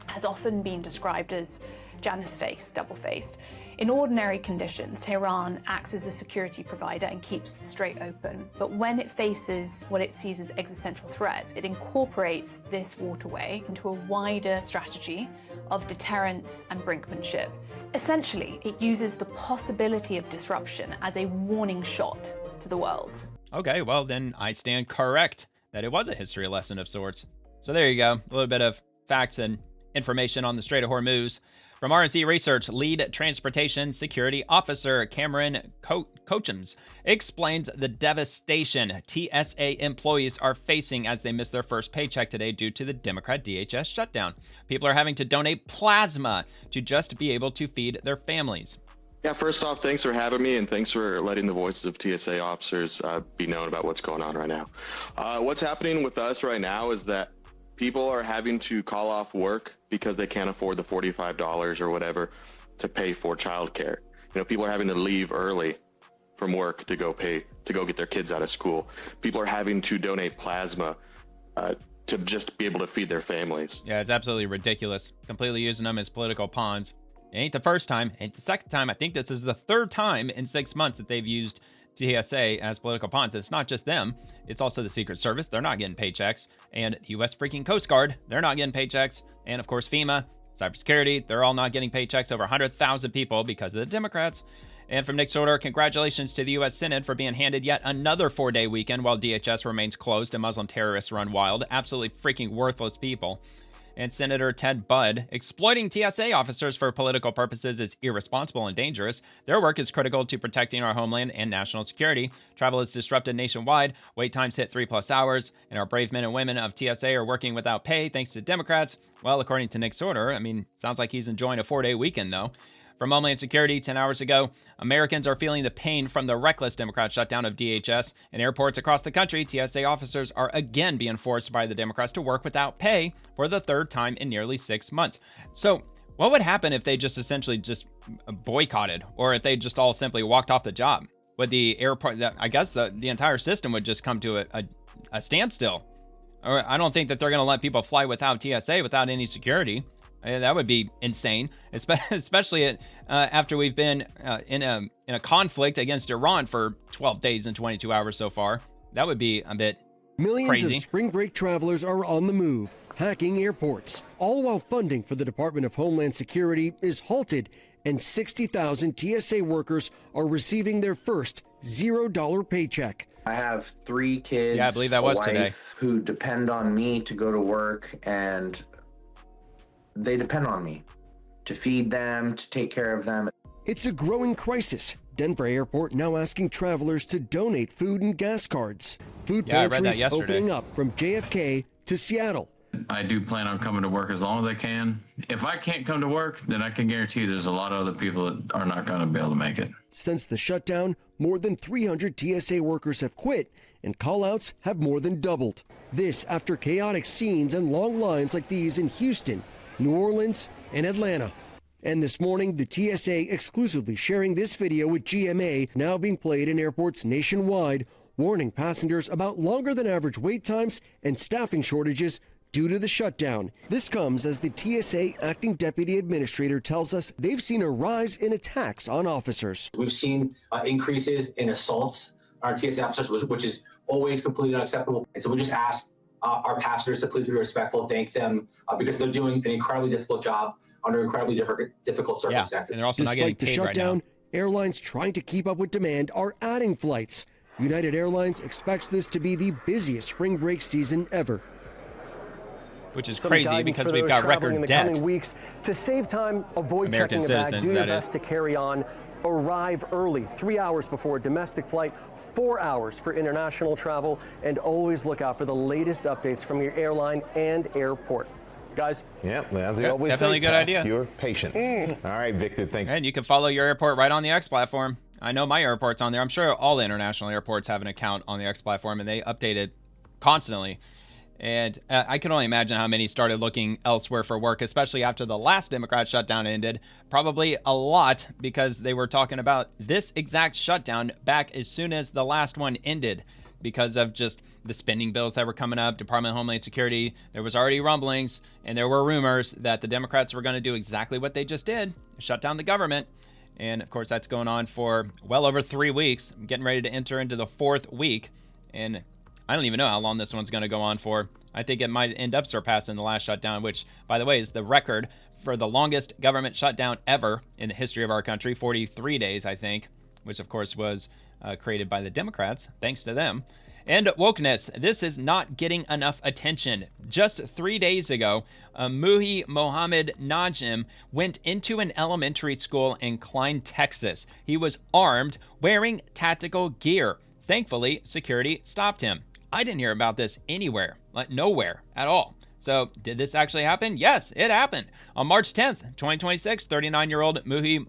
has often been described as Janus faced, double-faced. In ordinary conditions, Tehran acts as a security provider and keeps the strait open. But when it faces what it sees as existential threats, it incorporates this waterway into a wider strategy of deterrence and brinkmanship. Essentially, it uses the possibility of disruption as a warning shot to the world. Okay, well, then I stand correct that it was a history lesson of sorts. So there you go, a little bit of facts and information on the Strait of Hormuz. From RNC Research, Lead Transportation Security Officer Cameron Cochams explains the devastation TSA employees are facing as they miss their first paycheck today due to the Democrat DHS shutdown. People are having to donate plasma to just be able to feed their families. Yeah, first off, thanks for having me, and thanks for letting the voices of TSA officers be known about what's going on right now. What's happening with us right now is that people are having to call off work because they can't afford the $45 or whatever to pay for childcare. You know, people are having to leave early from work to go get their kids out of school. People are having to donate plasma to just be able to feed their families. Yeah, it's absolutely ridiculous. Completely using them as political pawns. It ain't the first time, ain't the second time. I think this is the third time in 6 months that they've used TSA as political pawns. It's not just them. It's also the Secret Service. They're not getting paychecks. And the U.S. freaking Coast Guard. They're not getting paychecks. And of course, FEMA, cybersecurity. They're all not getting paychecks. Over 100,000 people because of the Democrats. And from Nick Sorter, congratulations to the U.S. Senate for being handed yet another 4-day weekend while DHS remains closed and Muslim terrorists run wild. Absolutely freaking worthless people. And Senator Ted Budd, exploiting TSA officers for political purposes is irresponsible and dangerous. Their work is critical to protecting our homeland and national security. Travel is disrupted nationwide. Wait times hit 3+ hours. And our brave men and women of TSA are working without pay thanks to Democrats. Well, according to Nick Sorter, sounds like he's enjoying a 4-day weekend, though. From Homeland Security, 10 hours ago, Americans are feeling the pain from the reckless Democrat shutdown of DHS. In airports across the country, TSA officers are again being forced by the Democrats to work without pay for the third time in nearly 6 months. So what would happen if they just essentially just boycotted, or if they just all simply walked off the job? Would the airport, I guess the entire system would just come to a standstill. Or I don't think that they're going to let people fly without TSA, without any security. That would be insane, especially after we've been in a conflict against Iran for 12 days and 22 hours so far. That would be a bit Millions crazy. of spring break travelers are on the move, hacking airports, all while funding for the Department of Homeland Security is halted, and 60,000 TSA workers are receiving their first $0 paycheck. I have 3 kids, yeah, I believe that was a wife today, who depend on me to go to work, and they depend on me to feed them, to take care of them. It's a growing crisis. Denver Airport now asking travelers to donate food and gas cards. Food pantries opening up from JFK to Seattle. I do plan on coming to work as long as I can. If I can't come to work, then I can guarantee you there's a lot of other people that are not going to be able to make it. Since the shutdown, more than 300 TSA workers have quit, and call-outs have more than doubled. This after chaotic scenes and long lines like these in Houston, New Orleans, and Atlanta. And this morning, the TSA exclusively sharing this video with GMA, now being played in airports nationwide, warning passengers about longer than average wait times and staffing shortages due to the shutdown. This comes as the TSA acting deputy administrator tells us they've seen a rise in attacks on officers. We've seen increases in assaults on our TSA officers, which is always completely unacceptable. And so we just ask our passengers to please be respectful, thank them, because they're doing an incredibly difficult job under incredibly difficult circumstances. Yeah, and they're also not getting paid. Despite the shutdown, airlines trying to keep up with demand are adding flights. United Airlines expects this to be the busiest spring break season ever. Which is crazy because we've got record debt. Coming weeks. To save time, avoid American checking a bag, citizens, do your that best to carry on. Arrive early, 3 hours before a domestic flight, 4 hours for international travel, and always look out for the latest updates from your airline and airport. Guys? Yep, as they always definitely say, a good idea. Your patience. All right, Victor, thank you. And you can follow your airport right on the X platform. I know my airport's on there. I'm sure all the international airports have an account on the X platform, and they update it constantly. And I can only imagine how many started looking elsewhere for work, especially after the last Democrat shutdown ended. Probably a lot, because they were talking about this exact shutdown back as soon as the last one ended. because of just the spending bills that were coming up. Department of Homeland Security, there was already rumblings and there were rumors that the Democrats were going to do exactly what they just did, shut down the government. And of course, that's going on for well over 3 weeks. I'm getting ready to enter into the 4th week. And I don't even know how long this one's going to go on for. I think it might end up surpassing the last shutdown, which, by the way, is the record for the longest government shutdown ever in the history of our country, 43 days, I think, which, of course, was created by the Democrats. Thanks to them. And wokeness. This is not getting enough attention. Just 3 days ago, Muhi Mohammed Najim went into an elementary school in Klein, Texas. He was armed, wearing tactical gear. Thankfully, security stopped him. I didn't hear about this anywhere, like nowhere at all. So did this actually happen? Yes, it happened. On March 10th, 2026, 39-year-old Muhi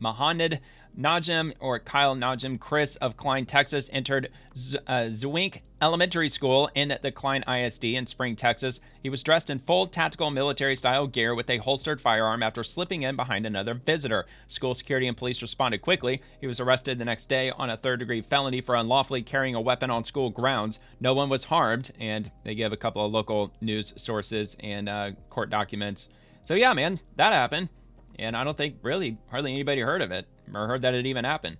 Mohammed Najim, or Kyle Najim Chris of Klein, Texas, entered Zwink Elementary School in the Klein ISD in Spring, Texas. He was dressed in full tactical military-style gear with a holstered firearm after slipping in behind another visitor. School security and police responded quickly. He was arrested the next day on a third-degree felony for unlawfully carrying a weapon on school grounds. No one was harmed, and they give a couple of local news sources and court documents. So yeah, man, that happened. And I don't think really hardly anybody heard of it or heard that it even happened.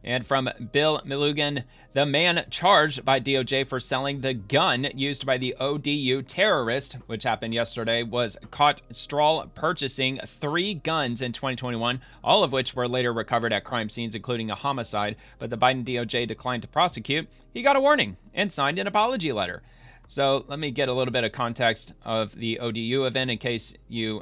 And from Bill Milugan, the man charged by DOJ for selling the gun used by the ODU terrorist, which happened yesterday, was caught straw purchasing 3 guns in 2021, all of which were later recovered at crime scenes, including a homicide. But the Biden DOJ declined to prosecute. He got a warning and signed an apology letter. So let me get a little bit of context of the ODU event in case you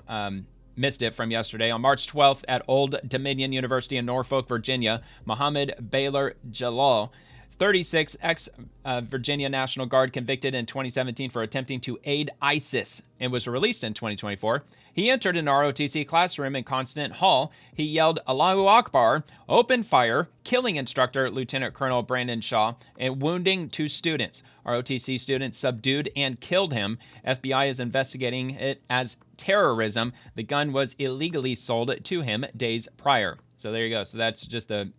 missed it from yesterday. On March 12th at Old Dominion University in Norfolk, Virginia, Mohammed Baylor Jalal, 36, ex-Virginia National Guard, convicted in 2017 for attempting to aid ISIS and was released in 2024. He entered an ROTC classroom in Constant Hall. He yelled, "Allahu Akbar," opened fire, killing instructor Lieutenant Colonel Brandon Shaw and wounding 2 students. ROTC students subdued and killed him. FBI is investigating it as terrorism. The gun was illegally sold to him days prior. So there you go. So that's just the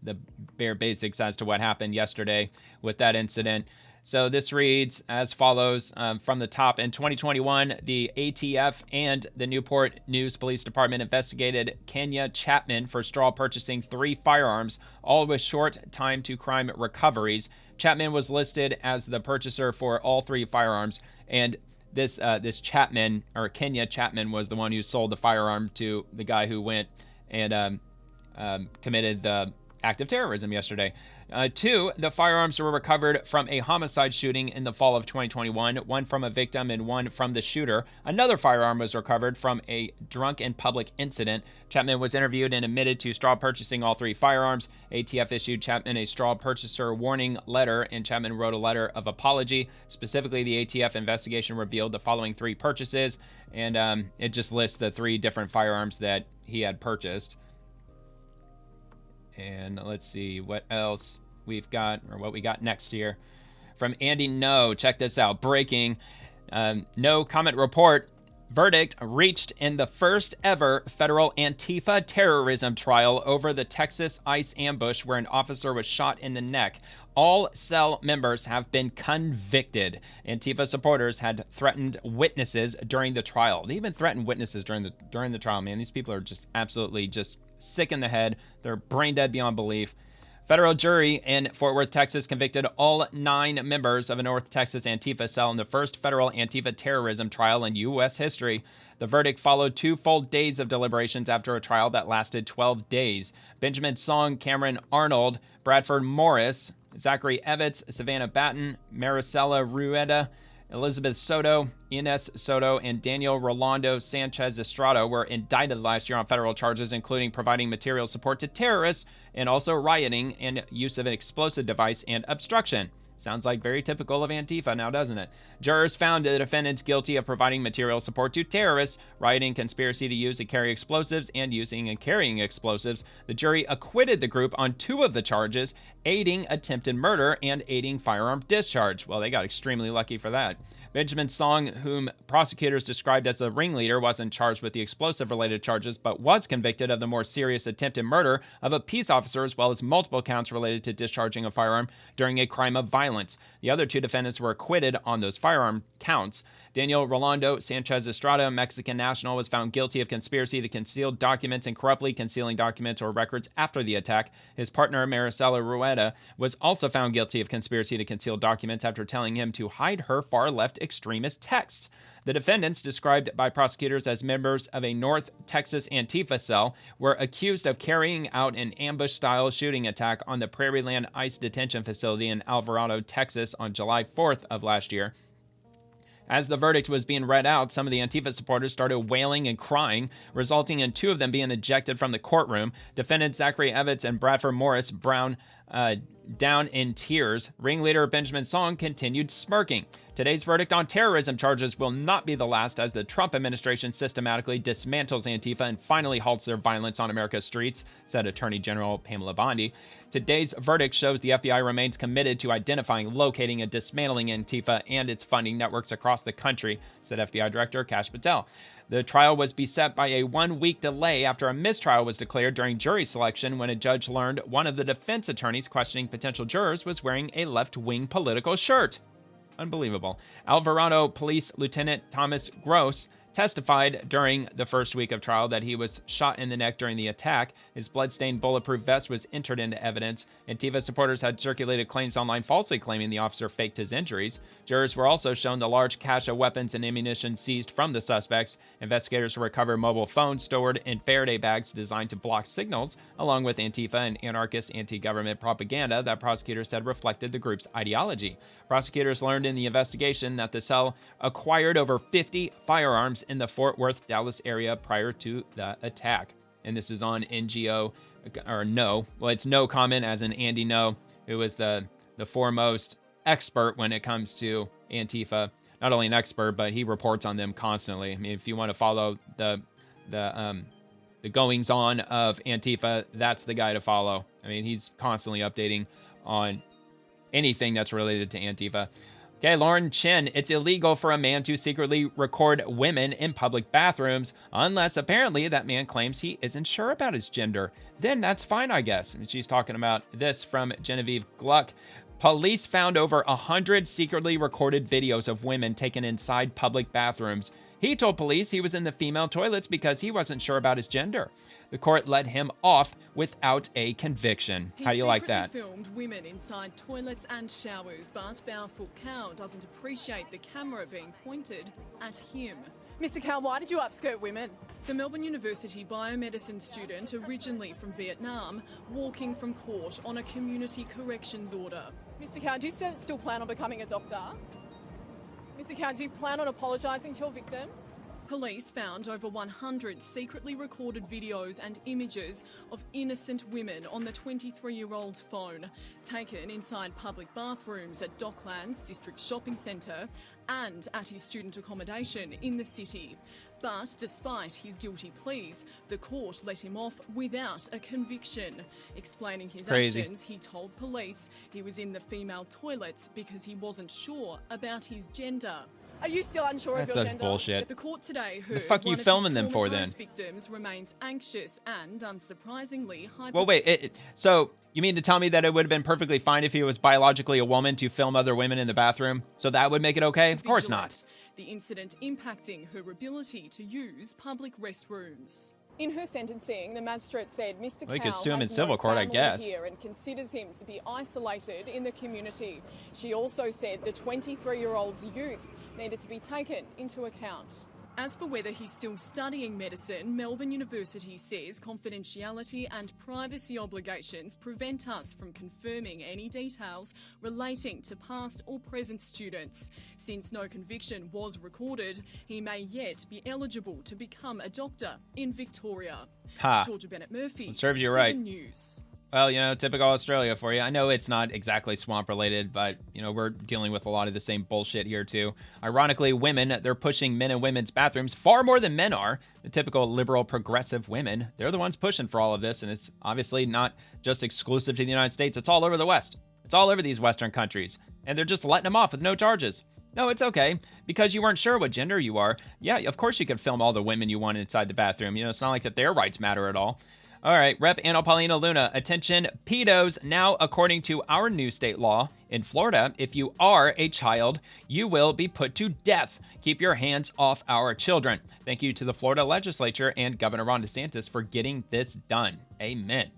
bare basics as to what happened yesterday with that incident. So this reads as follows from the top. In 2021, the ATF and the Newport News Police Department investigated Kenya Chapman for straw purchasing 3 firearms, all with short time to crime recoveries. Chapman was listed as the purchaser for all 3 firearms, and this Chapman, or Kenya Chapman, was the one who sold the firearm to the guy who went and committed the act of terrorism yesterday. 2, the firearms were recovered from a homicide shooting in the fall of 2021, one from a victim and one from the shooter. Another firearm was recovered from a drunk in public incident. Chapman was interviewed and admitted to straw purchasing all 3 firearms. ATF issued Chapman a straw purchaser warning letter, and Chapman wrote a letter of apology. Specifically, the ATF investigation revealed the following 3 purchases, and it just lists the 3 different firearms that he had purchased. And let's see what else we've got, or what we got next here. From Andy No, check this out. Breaking. No comment report. Verdict reached in the first ever federal Antifa terrorism trial over the Texas ICE ambush where an officer was shot in the neck. All cell members have been convicted. Antifa supporters had threatened witnesses during the trial. They even threatened witnesses during the trial, man. These people are just absolutely just sick in the head. They're brain dead beyond belief. Federal jury in Fort Worth, Texas, convicted all 9 members of a North Texas Antifa cell in the first federal Antifa terrorism trial in U.S. history. The verdict followed 2 full days of deliberations after a trial that lasted 12 days. Benjamin Song, Cameron Arnold, Bradford Morris, Zachary Evans, Savannah Batten, Maricela Rueda, Elizabeth Soto, Ines Soto, and Daniel Rolando Sanchez Estrada were indicted last year on federal charges, including providing material support to terrorists and also rioting and use of an explosive device and obstruction. Sounds like very typical of Antifa now, doesn't it? Jurors found the defendants guilty of providing material support to terrorists, rioting, conspiracy to use and carry explosives, and using and carrying explosives. The jury acquitted the group on 2 of the charges, aiding attempted murder and aiding firearm discharge. Well, they got extremely lucky for that. Benjamin Song, whom prosecutors described as a ringleader, wasn't charged with the explosive-related charges, but was convicted of the more serious attempted murder of a peace officer, as well as multiple counts related to discharging a firearm during a crime of violence. The other two defendants were acquitted on those firearm counts. Daniel Rolando Sanchez Estrada, a Mexican national, was found guilty of conspiracy to conceal documents and corruptly concealing documents or records after the attack. His partner, Maricela Rueda, was also found guilty of conspiracy to conceal documents after telling him to hide her far-left extremist texts. The defendants, described by prosecutors as members of a North Texas Antifa cell, were accused of carrying out an ambush-style shooting attack on the Prairieland ICE detention facility in Alvarado, Texas on July 4th of last year. As the verdict was being read out, some of the Antifa supporters started wailing and crying, resulting in two of them being ejected from the courtroom. Defendants Zachary Evans and Bradford Morris Brown down in tears. Ringleader Benjamin Song continued smirking. Today's verdict on terrorism charges will not be the last, as the Trump administration systematically dismantles Antifa and finally halts their violence on America's streets, said Attorney General Pamela Bondi. Today's verdict shows the FBI remains committed to identifying, locating, and dismantling Antifa and its funding networks across the country, said FBI Director Kash Patel. The trial was beset by a one-week delay after a mistrial was declared during jury selection when a judge learned one of the defense attorneys questioning potential jurors was wearing a left-wing political shirt. Unbelievable. Alvarado Police Lieutenant Thomas Gross testified during the first week of trial that he was shot in the neck during the attack. His bloodstained bulletproof vest was entered into evidence. Antifa supporters had circulated claims online falsely claiming the officer faked his injuries. Jurors were also shown the large cache of weapons and ammunition seized from the suspects. Investigators recovered mobile phones stored in Faraday bags designed to block signals, along with Antifa and anarchist anti-government propaganda that prosecutors said reflected the group's ideology. Prosecutors learned in the investigation that the cell acquired over 50 firearms in the Fort Worth, Dallas area prior to the attack. And this is on NGO, or No. Well, it's No comment, as in Andy No, who is the foremost expert when it comes to Antifa. Not only an expert, but he reports on them constantly. I mean, if you want to follow the goings on of Antifa, that's the guy to follow. I mean, he's constantly updating on anything that's related to Antifa. Okay, Lauren Chin, it's illegal for a man to secretly record women in public bathrooms unless apparently that man claims he isn't sure about his gender. Then that's fine, I guess. And she's talking about this from Genevieve Gluck. Police found over 100 secretly recorded videos of women taken inside public bathrooms. He told police he was in the female toilets because he wasn't sure about his gender. The court let him off without a conviction. How do you like that? He filmed women inside toilets and showers, but Barefoot Cow doesn't appreciate the camera being pointed at him. Mr. Cow, why did you upskirt women? The Melbourne University biomedicine student, originally from Vietnam, walking from court on a community corrections order. Mr. Cow, do you still plan on becoming a doctor? Mr. Cow, do you plan on apologising to your victim? Police found over 100 secretly recorded videos and images of innocent women on the 23-year-old's phone, taken inside public bathrooms at Docklands District Shopping Centre and at his student accommodation in the city. But despite his guilty pleas, the court let him off without a conviction. Explaining his actions, he told police he was in the female toilets because he wasn't sure about his gender. Are you still unsure of your gender? That's bullshit. The court today heard the fuck you filming them for then? Victims remains anxious and, unsurprisingly, well, wait. So you mean to tell me that it would have been perfectly fine if he was biologically a woman to film other women in the bathroom? So that would make it okay? Of course not. The incident impacting her ability to use public restrooms. In her sentencing, the magistrate said Mr. We Cow could sue him in has civil no court, I family guess. Here and considers him to be isolated in the community. She also said the 23-year-old's youth needed to be taken into account. As for whether he's still studying medicine, Melbourne University says confidentiality and privacy obligations prevent us from confirming any details relating to past or present students. Since no conviction was recorded, he may yet be eligible to become a doctor in Victoria. Georgia Bennett Murphy, serves you 7 right. News. Well, you know, typical Australia for you. I know it's not exactly swamp related, but, you know, we're dealing with a lot of the same bullshit here, too. Ironically, women, they're pushing men and women's bathrooms far more than men are. The typical liberal progressive women, they're the ones pushing for all of this, and it's obviously not just exclusive to the United States. It's all over the West. It's all over these Western countries, and they're just letting them off with no charges. No, it's okay, because you weren't sure what gender you are. Yeah, of course you could film all the women you want inside the bathroom. It's not like that their rights matter at all. All right, Rep. Anna Paulina Luna, attention, pedos. Now, according to our new state law in Florida, if you are a child, you will be put to death. Keep your hands off our children. Thank you to the Florida legislature and Governor Ron DeSantis for getting this done. Amen.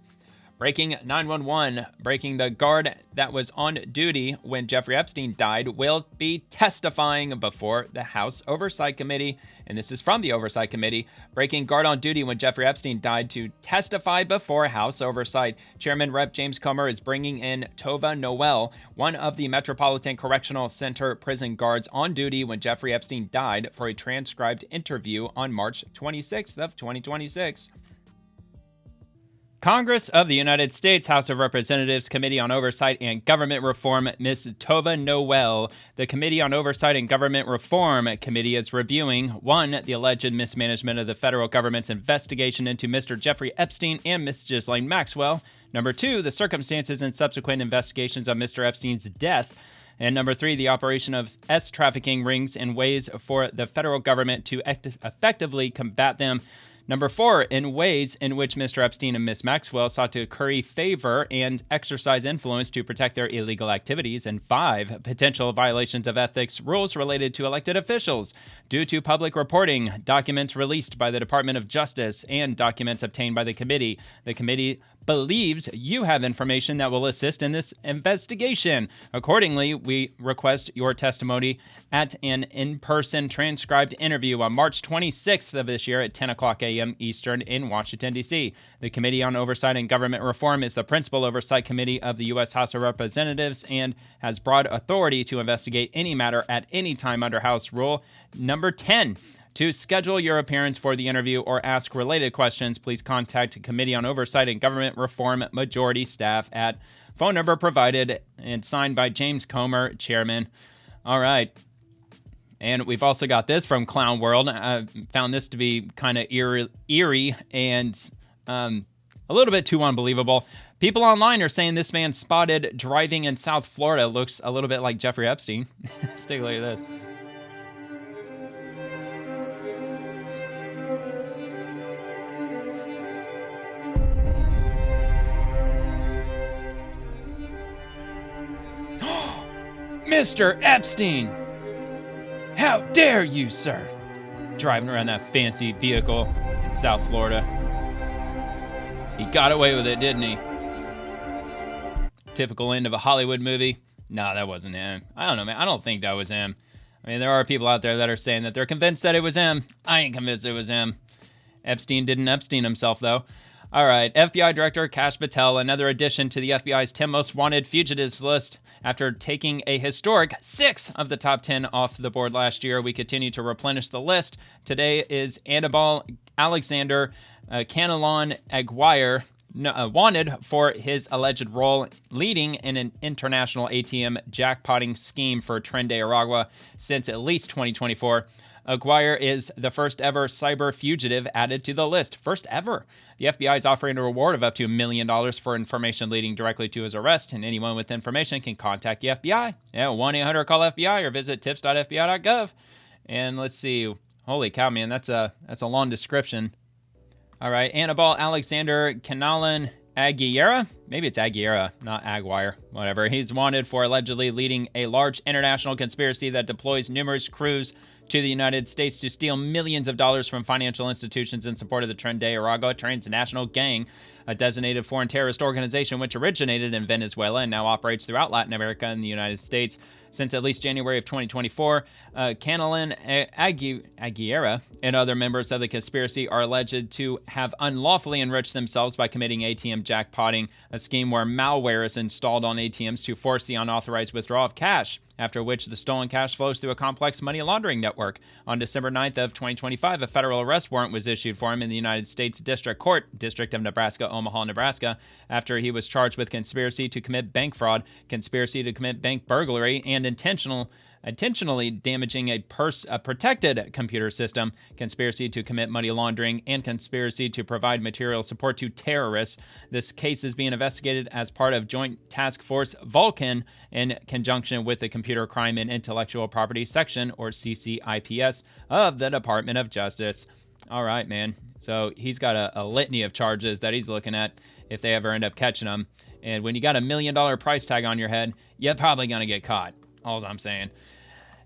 Breaking 911, breaking the guard that was on duty when Jeffrey Epstein died will be testifying before the House Oversight Committee. And this is from the Oversight Committee. Breaking guard on duty when Jeffrey Epstein died to testify before House Oversight. Chairman Rep. James Comer is bringing in Tova Noel, one of the Metropolitan Correctional Center prison guards on duty when Jeffrey Epstein died, for a transcribed interview on March 26th of 2026. Congress of the United States House of Representatives Committee on Oversight and Government Reform, Ms. Tova Noel. The Committee on Oversight and Government Reform Committee is reviewing 1. The alleged mismanagement of the federal government's investigation into Mr. Jeffrey Epstein and Ms. Ghislaine Maxwell. 2. The circumstances and subsequent investigations of Mr. Epstein's death. And 3, the operation of trafficking rings and ways for the federal government to effectively combat them. 4, in ways in which Mr. Epstein and Ms. Maxwell sought to curry favor and exercise influence to protect their illegal activities. And 5, potential violations of ethics rules related to elected officials due to public reporting, documents released by the Department of Justice, and documents obtained by the committee. The committee believes you have information that will assist in this investigation. Accordingly, we request your testimony at an in-person transcribed interview on March 26th of this year at 10 o'clock a.m. Eastern in Washington, D.C. The Committee on Oversight and Government Reform is the principal oversight committee of the U.S. House of Representatives and has broad authority to investigate any matter at any time under House Rule Number 10. To schedule your appearance for the interview or ask related questions, please contact Committee on Oversight and Government Reform Majority Staff at phone number provided and signed by James Comer, Chairman. All right. And we've also got this from Clown World. I found this to be kind of eerie and a little bit too unbelievable. People online are saying this man spotted driving in South Florida looks a little bit like Jeffrey Epstein. Let's take a look at this. Mr. Epstein! How dare you, sir? Driving around that fancy vehicle in South Florida. He got away with it, didn't he? Typical end of a Hollywood movie. No, that wasn't him. I don't know, man. I don't think that was him. I mean, there are people out there that are saying that they're convinced that it was him. I ain't convinced it was him. Epstein didn't Epstein himself, though. All right, FBI Director Kash Patel, another addition to the FBI's 10 most wanted fugitives list. After taking a historic 6 of the top 10 off the board last year, we continue to replenish the list. Today is Annabelle Alexander Canelon Aguirre, wanted for his alleged role leading in an international ATM jackpotting scheme for Tren de Aragua since at least 2024. Aguirre is the first ever cyber fugitive added to the list. First ever. The FBI is offering a reward of up to $1 million for information leading directly to his arrest, and anyone with information can contact the FBI. Yeah, 1-800-CALL-FBI or visit tips.fbi.gov. And let's see. Holy cow, man, that's a long description. All right, Annabelle Alexander Canelon Aguirre. Maybe it's Aguirre, not Aguirre. Whatever. He's wanted for allegedly leading a large international conspiracy that deploys numerous crews to the United States to steal millions of dollars from financial institutions in support of the Tren de Aragua transnational gang, a designated foreign terrorist organization which originated in Venezuela and now operates throughout Latin America and the United States. Since at least January of 2024, Canelon Aguirre and other members of the conspiracy are alleged to have unlawfully enriched themselves by committing ATM jackpotting, a scheme where malware is installed on ATMs to force the unauthorized withdrawal of cash, after which the stolen cash flows through a complex money laundering network. On December 9th of 2025, a federal arrest warrant was issued for him in the United States District Court, District of Nebraska, Omaha, Nebraska, after he was charged with conspiracy to commit bank fraud, conspiracy to commit bank burglary, and intentional intentionally damaging a protected computer system, conspiracy to commit money laundering, and conspiracy to provide material support to terrorists. This case is being investigated as part of Joint Task Force Vulcan in conjunction with the Computer Crime and Intellectual Property Section, or CCIPS, of the Department of Justice. All right, man. So he's got a litany of charges that he's looking at if they ever end up catching him. And when you got $1 million price tag on your head, you're probably going to get caught. All I'm saying.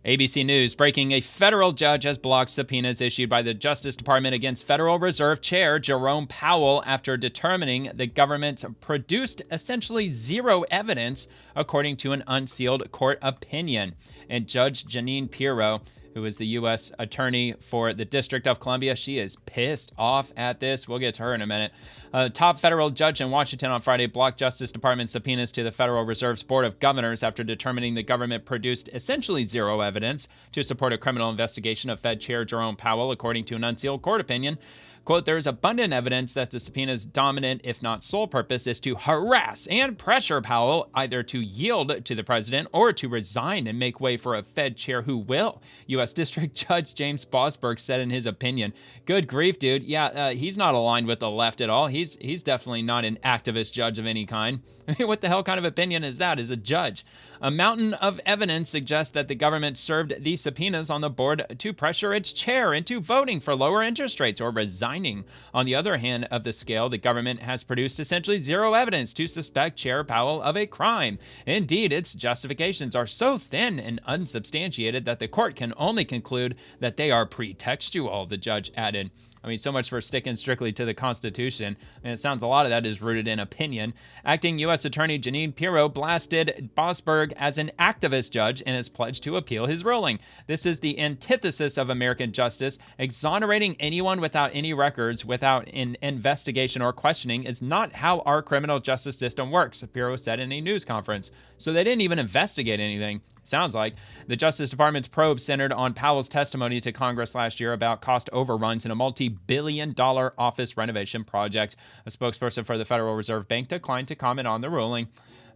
ABC News breaking: a federal judge has blocked subpoenas issued by the Justice Department against Federal Reserve Chair Jerome Powell after determining the government produced essentially zero evidence, according to an unsealed court opinion. And Judge Jeanine Pirro, who is the U.S. Attorney for the District of Columbia, she is pissed off at this. We'll get to her in a minute. A top federal judge in Washington on Friday blocked Justice Department subpoenas to the Federal Reserve's Board of Governors after determining the government produced essentially zero evidence to support a criminal investigation of Fed Chair Jerome Powell, according to an unsealed court opinion. Quote, there is abundant evidence that the subpoena's dominant, if not sole purpose, is to harass and pressure Powell either to yield to the president or to resign and make way for a Fed chair who will, U.S. District Judge James Bosberg said in his opinion. Good grief, dude. Yeah, he's not aligned with the left at all. He's definitely not an activist judge of any kind. I mean, what the hell kind of opinion is that as a judge? A mountain of evidence suggests that the government served these subpoenas on the board to pressure its chair into voting for lower interest rates or resigning. On the other hand of the scale, the government has produced essentially zero evidence to suspect Chair Powell of a crime. Indeed, its justifications are so thin and unsubstantiated that the court can only conclude that they are pretextual, the judge added. I mean, so much for sticking strictly to the Constitution. And it sounds a lot of that is rooted in opinion. Acting U.S. Attorney Jeanine Pirro blasted Bosberg as an activist judge and has pledged to appeal his ruling. This is the antithesis of American justice. Exonerating anyone without any records, without an investigation or questioning, is not how our criminal justice system works, Pirro said in a news conference. So they didn't even investigate anything. Sounds like. The Justice Department's probe centered on Powell's testimony to Congress last year about cost overruns in a multi-billion-dollar office renovation project. A spokesperson for the Federal Reserve Bank declined to comment on the ruling.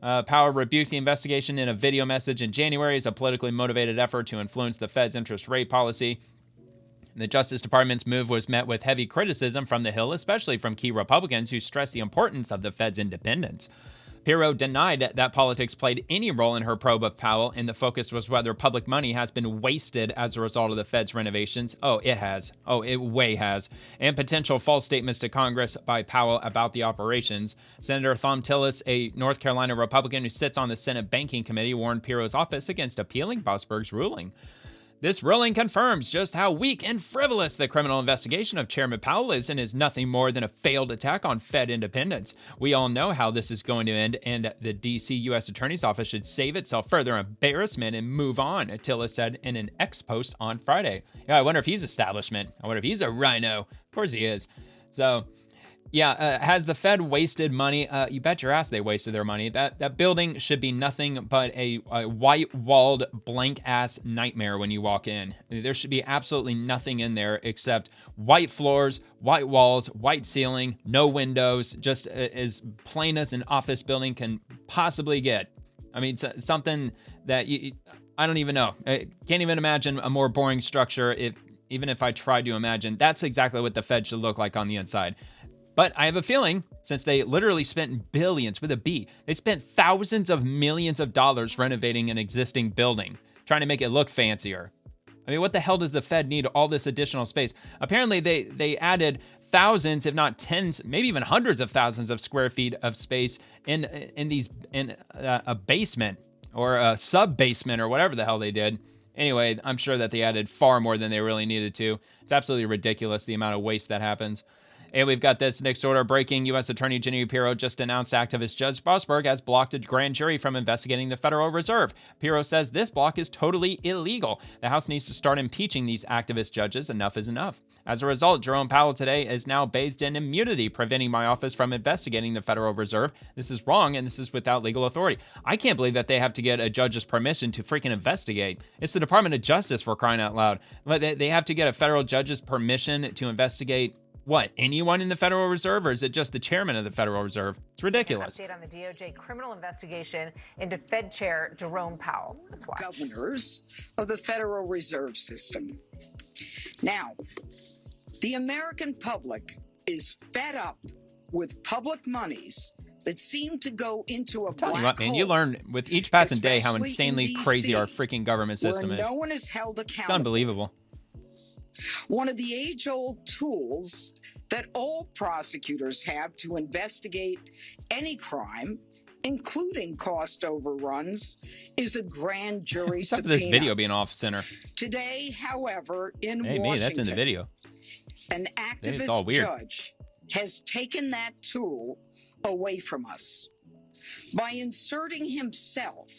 Powell rebuked the investigation in a video message in January as a politically motivated effort to influence the Fed's interest rate policy. The Justice Department's move was met with heavy criticism from the Hill, especially from key Republicans who stressed the importance of the Fed's independence. Pirro denied that politics played any role in her probe of Powell, and the focus was whether public money has been wasted as a result of the Fed's renovations. Oh, it has. Oh, it way has. And potential false statements to Congress by Powell about the operations. Senator Thom Tillis, a North Carolina Republican who sits on the Senate Banking Committee, warned Pirro's office against appealing Bosberg's ruling. This ruling confirms just how weak and frivolous the criminal investigation of Chairman Powell is and is nothing more than a failed attack on Fed independence. We all know how this is going to end, and the D.C. U.S. Attorney's Office should save itself further embarrassment and move on, Tillis said in an X post on Friday. Yeah, I wonder if he's establishment. I wonder if he's a rhino. Of course he is. So, yeah, has the Fed wasted money? You bet your ass they wasted their money. That building should be nothing but a white-walled, blank-ass nightmare when you walk in. There should be absolutely nothing in there except white floors, white walls, white ceiling, no windows, just as plain as an office building can possibly get. I mean, something that I don't even know. I can't even imagine a more boring structure, even if I tried to imagine. That's exactly what the Fed should look like on the inside. But I have a feeling, since they literally spent billions, with a B, they spent thousands of millions of dollars renovating an existing building, trying to make it look fancier. I mean, what the hell does the Fed need all this additional space? Apparently, they added thousands, if not tens, maybe even hundreds of thousands of square feet of space in a basement or a sub-basement or whatever the hell they did. Anyway, I'm sure that they added far more than they really needed to. It's absolutely ridiculous, the amount of waste that happens. And we've got this next order breaking. U.S. Attorney Jeanine Pirro just announced activist Judge Bosberg has blocked a grand jury from investigating the Federal Reserve. Pirro says this block is totally illegal. The House needs to start impeaching these activist judges. Enough is enough. As a result, Jerome Powell today is now bathed in immunity, preventing my office from investigating the Federal Reserve. This is wrong, and this is without legal authority. I can't believe that they have to get a judge's permission to freaking investigate. It's the Department of Justice, for crying out loud. But they have to get a federal judge's permission to investigate what, anyone in the Federal Reserve, or is it just the chairman of the Federal Reserve? It's ridiculous. An update on the DOJ criminal investigation into Fed Chair Jerome Powell. Let's watch. Governors of the Federal Reserve System. Now, the American public is fed up with public monies that seem to go into a black Tell you what, man, hole. you learn with each passing day how Especially in insanely crazy DC, our freaking government system where is. no one is held It's accountable. unbelievable. One of the age-old tools that all prosecutors have to investigate any crime, including cost overruns, is a grand jury Except for subpoena. this video being off center. Today, however, in Hey, Washington, me, that's in the video. an It's all activist weird. judge has taken that tool away from us. By inserting himself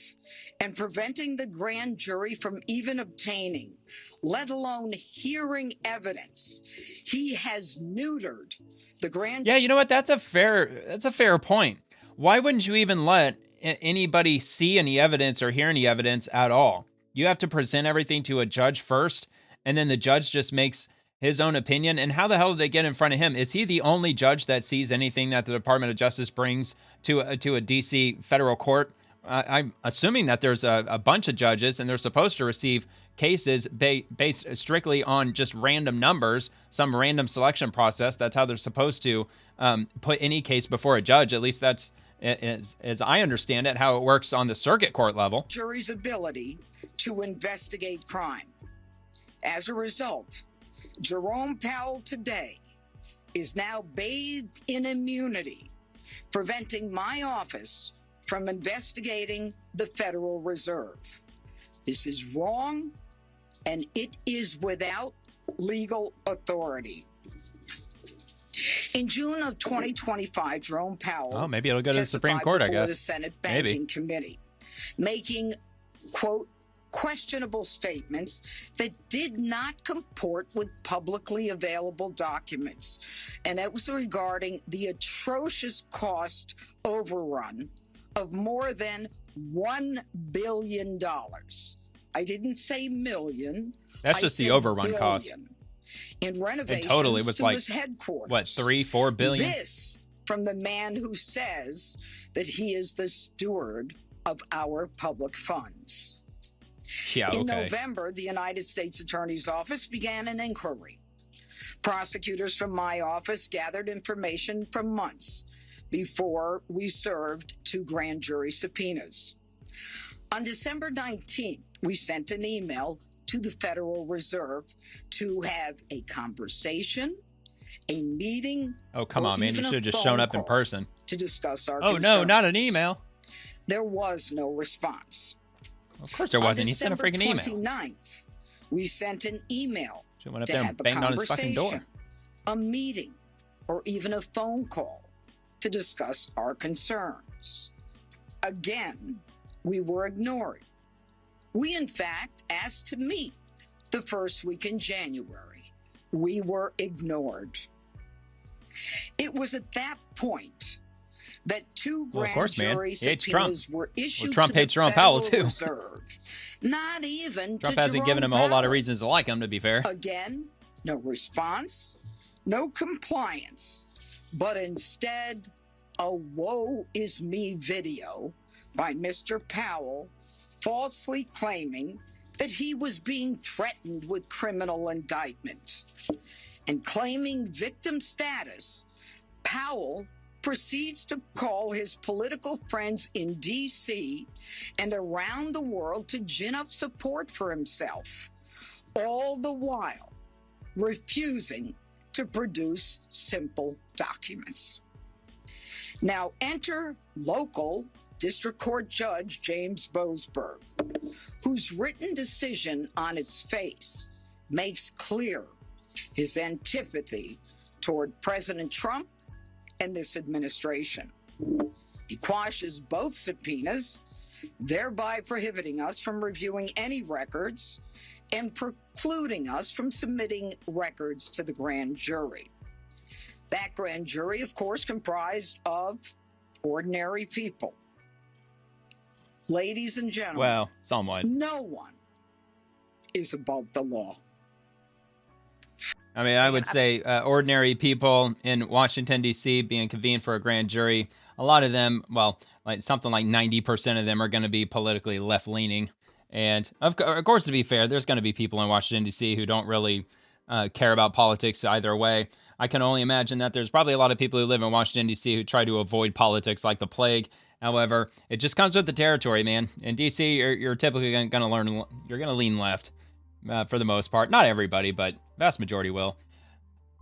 and preventing the grand jury from even obtaining, let alone hearing evidence, he has neutered the grand. Yeah, you know what? That's a fair point. Why wouldn't you even let anybody see any evidence or hear any evidence at all? You have to present everything to a judge first, and then the judge just makes his own opinion. And how the hell did they get in front of him? Is he the only judge that sees anything that the Department of Justice brings to a DC federal court? I'm assuming that there's a bunch of judges, and they're supposed to receive cases based strictly on just random numbers, some random selection process. That's how they're supposed to put any case before a judge. At least that's, as I understand it, how it works on the circuit court level. Jury's ability to investigate crime. As a result, Jerome Powell today is now bathed in immunity, preventing my office from investigating the Federal Reserve. This is wrong, and it is without legal authority. In June of 2025, Jerome Powell Oh, maybe it'll go to the Supreme Court, I before guess. the Senate Maybe. Banking Committee, making, quote, questionable statements that did not comport with publicly available documents. And it was regarding the atrocious cost overrun of more than $1 billion. I didn't say million. That's I just the said overrun cost. billion. In renovations It totally was to like, his headquarters. what, 3-4 billion? This from the man who says that he is the steward of our public funds. Yeah, In okay. November, the United States Attorney's Office began an inquiry. Prosecutors from my office gathered information for months before we served 2 grand jury subpoenas. On December 19th, we sent an email to the Federal Reserve to have a conversation, a meeting. Oh, come or on, man. You even a should have just phone shown up in call person. to discuss our Oh, concerns. no, not an email. There was no response. Of course there wasn't. He sent a freaking email. On December 29th, we sent an email Should went up to there have and a banged on his fucking door. conversation, a meeting, or even a phone call to discuss our concerns. Again, we were ignored. We, in fact, asked to meet the first week in January. We were ignored. It was at that point that 2 Well, of grand course, man. jury He hates Trump. subpoenas were issued Well, Trump to the hates Jerome Powell, Federal too. Reserve. Not even Trump to hasn't given Jerome him a whole lot of Powell. reasons to like him, to be fair. Again, no response, no compliance, but instead a woe is me video by Mr. Powell falsely claiming that he was being threatened with criminal indictment. And claiming victim status, Powell proceeds to call his political friends in D.C. and around the world to gin up support for himself, all the while refusing to produce simple documents. Now enter local District Court Judge James Boasberg, whose written decision on its face makes clear his antipathy toward President Trump and this administration. He quashes both subpoenas, thereby prohibiting us from reviewing any records and precluding us from submitting records to the grand jury. That grand jury, of course, comprised of ordinary people. Ladies and gentlemen, Well, somewhat. no one is above the law. I mean, I would say ordinary people in Washington, D.C. being convened for a grand jury, a lot of them, well, like something like 90% of them are going to be politically left-leaning. And of course, to be fair, there's going to be people in Washington, D.C. who don't really care about politics either way. I can only imagine that there's probably a lot of people who live in Washington, D.C. who try to avoid politics like the plague. However, it just comes with the territory, man. In D.C., you're typically going to lean left for the most part. Not everybody, but vast majority will.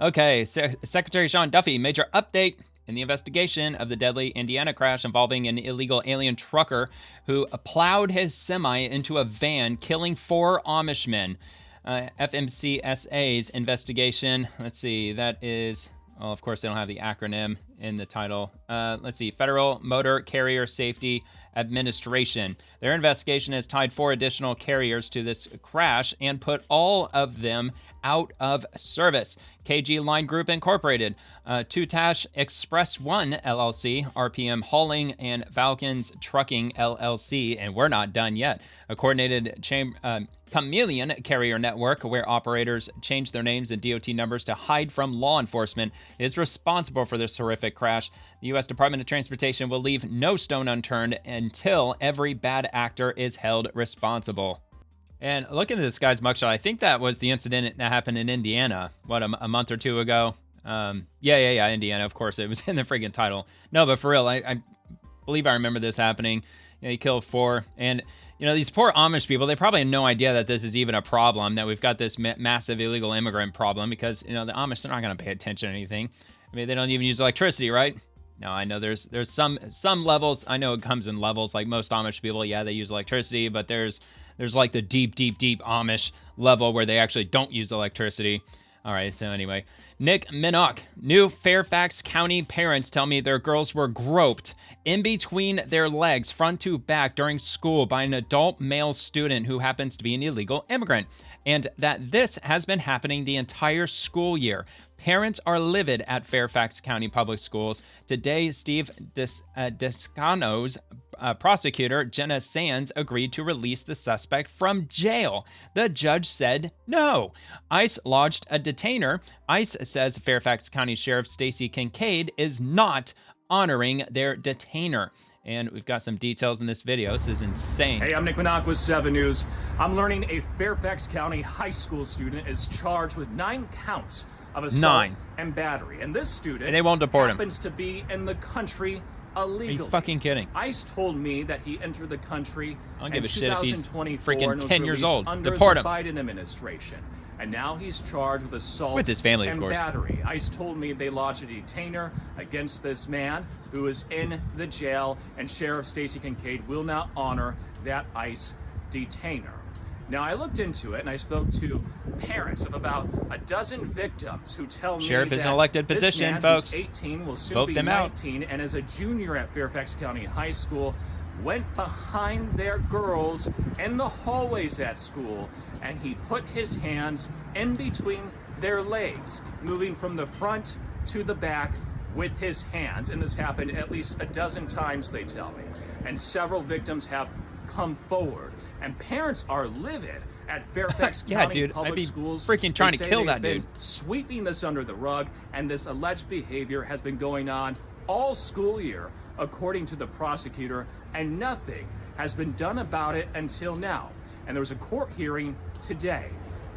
Okay, Secretary Sean Duffy, major update in the investigation of the deadly Indiana crash involving an illegal alien trucker who plowed his semi into a van, killing 4 Amish men. FMCSA's investigation, let's see, that is, well, of course, they don't have the acronym in the title. Let's see, Federal Motor Carrier Safety Administration. Their investigation has tied 4 additional carriers to this crash and put all of them out of service. KG Line Group Incorporated, Tutash Express One LLC, RPM Hauling, and Falcons Trucking LLC. And we're not done yet. A coordinated Chameleon Carrier Network, where operators change their names and DOT numbers to hide from law enforcement, is responsible for this horrific crash. The U.S. Department of Transportation will leave no stone unturned until every bad actor is held responsible. And looking at this guy's mugshot, I think that was the incident that happened in Indiana, a month or 2 ago? Yeah, Indiana, of course, it was in the friggin' title. No, but for real, I believe I remember this happening. You know, he killed 4, and these poor Amish people, they probably have no idea that this is even a problem, that we've got this massive illegal immigrant problem, because, the Amish are not going to pay attention to anything. I mean, they don't even use electricity, right? No, I know there's some levels. I know it comes in levels, like most Amish people, yeah, they use electricity, but there's like the deep Amish level where they actually don't use electricity. All right, so anyway, Nick Minock, new Fairfax County parents tell me their girls were groped in between their legs, front to back, during school by an adult male student who happens to be an illegal immigrant, and that this has been happening the entire school year. Parents are livid at Fairfax County Public Schools. Today, Steve Descano's prosecutor, Jenna Sands, agreed to release the suspect from jail. The judge said no. ICE lodged a detainer. ICE says Fairfax County Sheriff Stacy Kincaid is not honoring their detainer. And we've got some details in this video. This is insane. Hey, I'm Nick Minock with 7 News. I'm learning a Fairfax County high school student is charged with 9 counts of assault and battery. And this student and they won't deport happens to be in the country illegally. Are you fucking kidding? ICE told me that he entered the country I don't give a shit if he's freaking freaking 10 years old. Under Deport the him. Biden administration. And now he's charged with assault with his family, and of course. battery. ICE told me they lodged a detainer against this man who is in the jail, and Sheriff Stacy Kincaid will not honor that ICE detainer. Now, I looked into it, and I spoke to parents of about a dozen victims who tell me Sheriff that is an elected position, this man, folks. who's 18, will soon Vote be them 19, and as a junior at Fairfax County High School, went behind their girls in the hallways at school, and he put his hands in between their legs, moving from the front to the back with his hands. And this happened at least a dozen times, they tell me. And several victims have come forward. And parents are livid at Fairfax yeah, County dude, Public I'd be Schools. freaking trying They to say kill they've that been dude. sweeping this under the rug, and this alleged behavior has been going on all school year, according to the prosecutor, and nothing has been done about it until now. And there was a court hearing today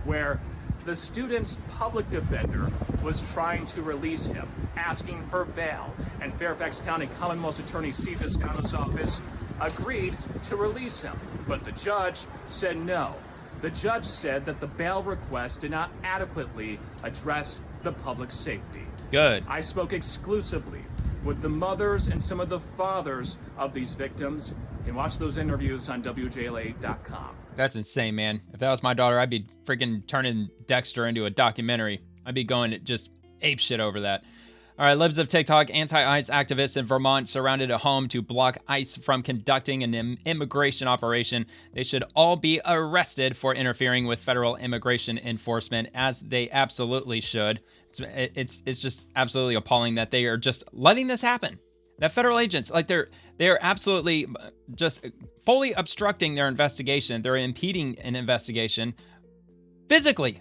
where the student's public defender was trying to release him, asking for bail, and Fairfax County Commonwealth's attorney Steve Descano's office agreed to release him, but the judge said no. The judge said that the bail request did not adequately address the public safety. Good. I spoke exclusively with the mothers and some of the fathers of these victims. You can watch those interviews on WJLA.com. That's insane, man. If that was my daughter, I'd be freaking turning Dexter into a documentary. I'd be going just ape shit over that. All right, libs of TikTok, anti-ICE activists in Vermont surrounded a home to block ICE from conducting an immigration operation. They should all be arrested for interfering with federal immigration enforcement, as they absolutely should. It's just absolutely appalling that they are just letting this happen. That federal agents, like they're absolutely just fully obstructing their investigation. They're impeding an investigation physically.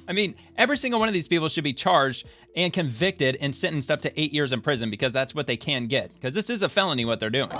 I mean, every single one of these people should be charged and convicted and sentenced up to 8 years in prison because that's what they can get. Because this is a felony what they're doing.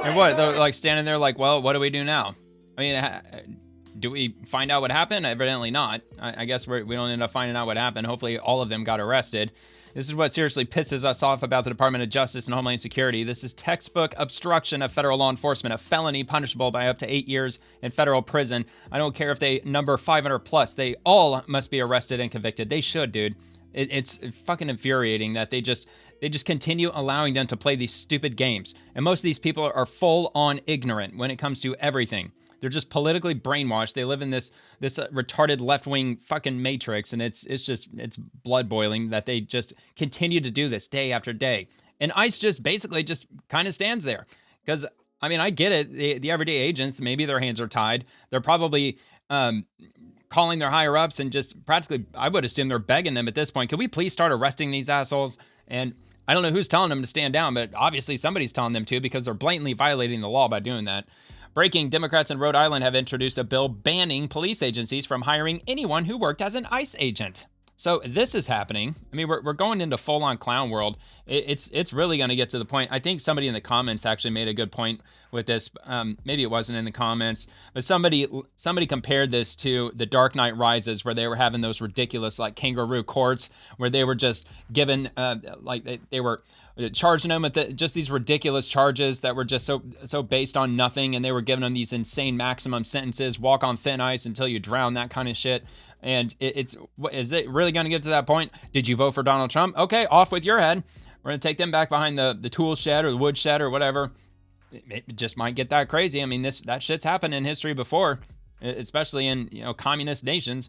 And what? They're like standing there like, well, what do we do now? I mean, do we find out what happened? Evidently not. I guess we don't end up finding out what happened. Hopefully all of them got arrested. This is what seriously pisses us off about the Department of Justice and Homeland Security. This is textbook obstruction of federal law enforcement, a felony punishable by up to 8 years in federal prison. I don't care if they number 500 plus. They all must be arrested and convicted. They should, dude. It's fucking infuriating that they just continue allowing them to play these stupid games. And most of these people are full on ignorant when it comes to everything. They're just politically brainwashed. They live in this retarded left-wing fucking matrix, and it's blood boiling that they just continue to do this day after day. And ICE just basically just kind of stands there. Because, I mean, I get it. The everyday agents, maybe their hands are tied. They're probably calling their higher-ups and just practically, I would assume they're begging them at this point. Can we please start arresting these assholes? And I don't know who's telling them to stand down, but obviously somebody's telling them to because they're blatantly violating the law by doing that. Breaking, Democrats in Rhode Island have introduced a bill banning police agencies from hiring anyone who worked as an ICE agent. So this is happening. I mean, we're going into full-on clown world. It's really going to get to the point. I think somebody in the comments actually made a good point with this. Maybe it wasn't in the comments, but somebody compared this to The Dark Knight Rises, where they were having those ridiculous like kangaroo courts, where they were just given they were charging them with just these ridiculous charges that were just so based on nothing, and they were giving them these insane maximum sentences, walk on thin ice until you drown, that kind of shit. And is it really going to get to that point? Did you vote for Donald Trump? Okay, off with your head. We're going to take them back behind the tool shed or the wood shed or whatever. It just might get that crazy. I mean, that shit's happened in history before, especially in communist nations.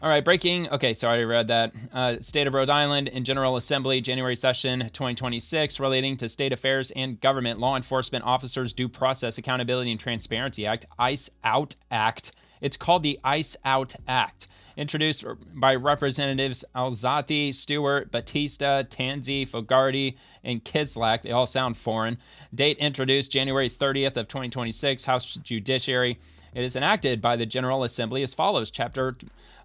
All right, breaking. Okay, sorry, I read that. State of Rhode Island in General Assembly, January session 2026, relating to state affairs and government law enforcement officers due process accountability and transparency act, ICE Out Act. It's called the ICE Out Act. Introduced by Representatives Alzati, Stewart, Batista, Tanzi, Fogarty, and Kislak. They all sound foreign. Date introduced January 30th of 2026, House Judiciary. It is enacted by the General Assembly as follows. Chapter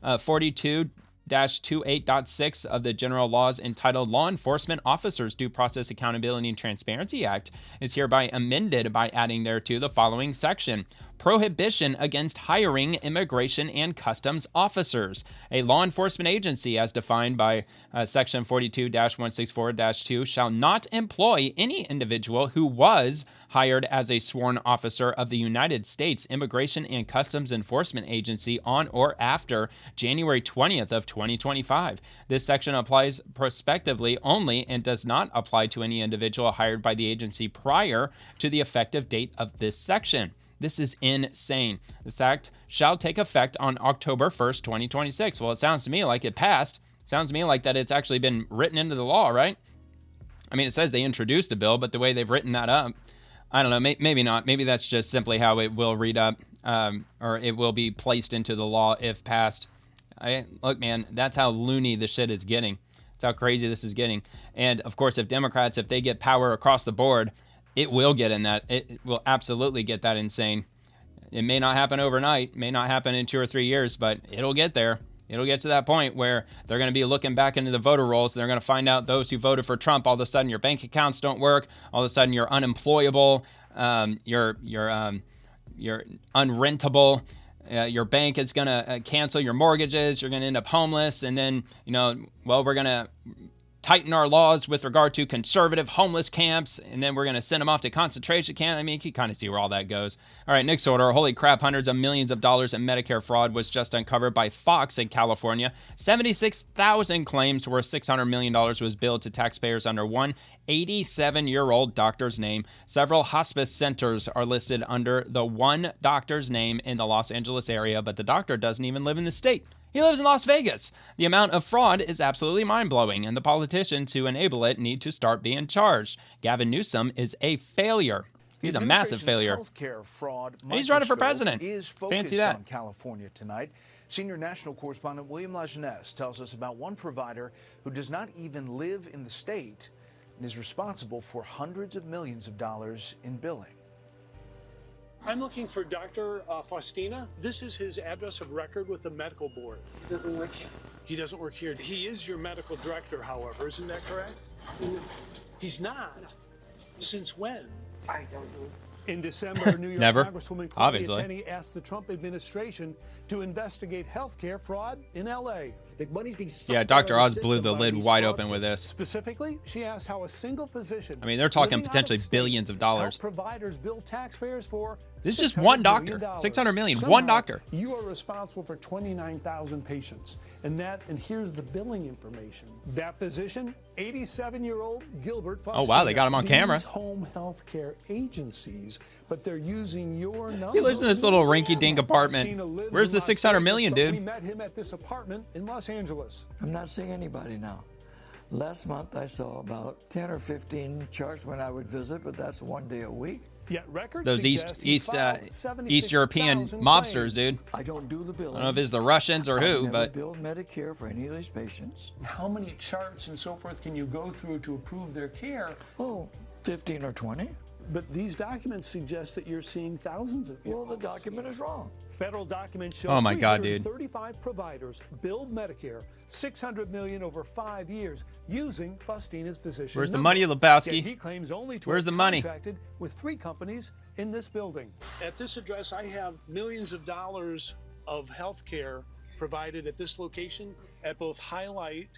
42-28.6 of the General Laws entitled Law Enforcement Officers Due Process Accountability and Transparency Act is hereby amended by adding thereto the following section. Prohibition against hiring immigration and customs officers. A law enforcement agency, as defined by Section 42-164-2, shall not employ any individual who was hired as a sworn officer of the United States Immigration and Customs Enforcement Agency on or after January 20th of 2025. This section applies prospectively only and does not apply to any individual hired by the agency prior to the effective date of this section. This is insane. This act shall take effect on October 1st, 2026. Well, it sounds to me like it passed. Sounds to me like that it's actually been written into the law, right? I mean, it says they introduced a bill, but the way they've written that up, I don't know, maybe not. Maybe that's just simply how it will read up, or it will be placed into the law if passed. Look, man, that's how loony the shit is getting. That's how crazy this is getting. And, of course, if Democrats, if they get power across the board, it will get in that. It will absolutely get that insane. It may not happen overnight, may not happen in 2 or 3 years, but it'll get there. It'll get to that point where they're going to be looking back into the voter rolls. And they're going to find out those who voted for Trump, all of a sudden your bank accounts don't work. All of a sudden you're unemployable. You're unrentable. Your bank is going to cancel your mortgages. You're going to end up homeless. And then, we're going to tighten our laws with regard to conservative homeless camps, and then we're going to send them off to concentration camps. I mean, you can kind of see where all that goes. All right, next order. Holy crap, hundreds of millions of dollars in Medicare fraud was just uncovered by Fox in California. 76,000 claims worth $600 million was billed to taxpayers under one 87-year-old doctor's name. Several hospice centers are listed under the one doctor's name in the Los Angeles area, but the doctor doesn't even live in the state. He lives in Las Vegas. The amount of fraud is absolutely mind-blowing, and the politicians who enable it need to start being charged. Gavin Newsom is a failure. He's a massive failure. Healthcare fraud he's running for president. Is fancy focused that. on California tonight. Senior national correspondent William Lajeunesse tells us about one provider who does not even live in the state and is responsible for hundreds of millions of dollars in billing. I'm looking for Dr. Faustina. This is his address of record with the medical board. He doesn't work here. He doesn't work here. He is your medical director, however. Isn't that correct? No. He's not. Since when? I don't know. In December, New York Never. Congresswoman Claudia Obviously. Tenney asked the Trump administration to investigate healthcare fraud in L.A. Yeah, Dr. Oz blew the lid wide open with this. Specifically, she asked how a single physician. I mean, they're talking living out potentially of state billions of dollars. helped providers bill taxpayers for. This is just $600 one million. doctor. 600 million. Somehow, One doctor. You are responsible for 29,000 patients, and here's the billing information. That physician, 87-year-old Gilbert Faustina. Oh, wow, they got him on camera. These home health care agencies, but they're using your number. He lives in this little rinky-dink apartment. Where's the 600 million, We dude? met him at this apartment in Los Angeles. I'm not seeing anybody now. Last month I saw about 10 or 15 charts when I would visit, but that's one day a week. Yet records Those suggest he filed East European 76,000 mobsters, claims. dude. I don't do the billing. I don't know if it's the Russians or I've who, never but billed Medicare for any of these patients. How many charts and so forth can you go through to approve their care? Oh, 15 or 20. But these documents suggest that you're seeing thousands of people. Well, the document is wrong. Federal documents show Oh my God, dude. 35 providers billed Medicare $600 million over 5 years using Faustina's physician. Where's the number. money, Lebowski? Yet he claims only to Where's have the money? contracted with 3 companies in this building. At this address, I have millions of dollars of health care provided at this location at both Highlight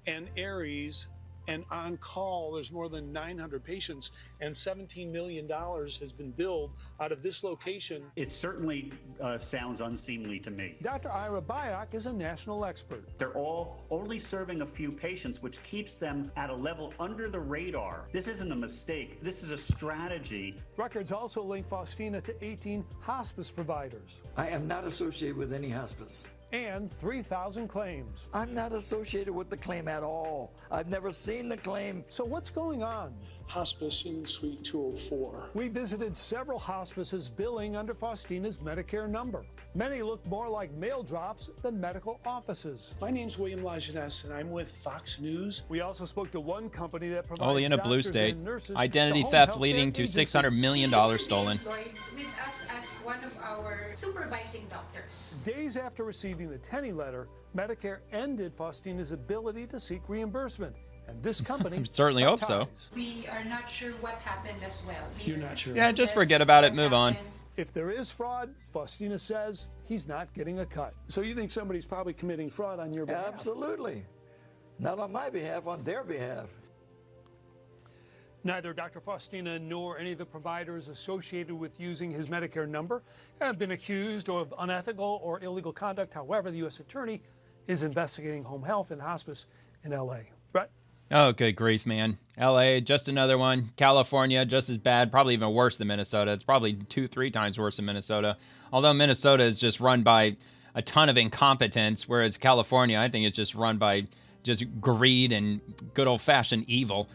and Aries. And on call, there's more than 900 patients, and $17 million has been billed out of this location. It certainly sounds unseemly to me. Dr. Ira Byock is a national expert. They're all only serving a few patients, which keeps them at a level under the radar. This isn't a mistake. This is a strategy. Records also link Faustina to 18 hospice providers I am not associated with any hospice. and 3,000 claims. I'm not associated with the claim at all. I've never seen the claim. So what's going on? Hospice in Suite 204. We visited several hospices billing under Faustina's Medicare number. Many look more like mail drops than medical offices. My name's William Lajeunesse, and I'm with Fox News. We also spoke to one company that provides Only in a blue doctors state. and nurses Identity to home theft health leading care to agencies. $600 million stolen. With us as one of our supervising doctors. Days after receiving the Tenney letter, Medicare ended Faustina's ability to seek reimbursement. And this company Certainly hope so. We are not sure what happened as well. You're not sure? Yeah, just forget about it. Move on. If there is fraud, Faustina says he's not getting a cut. So you think somebody's probably committing fraud on your behalf? Absolutely. Not on my behalf, on their behalf. Neither Dr. Faustina nor any of the providers associated with using his Medicare number have been accused of unethical or illegal conduct. However, the U.S. Attorney is investigating home health and hospice in L.A. Brett? Oh, good grief, man. LA, just another one. California, just as bad, probably even worse than Minnesota. It's probably 2-3 times worse than Minnesota. Although Minnesota is just run by a ton of incompetence, whereas California, I think, is just run by just greed and good old-fashioned evil.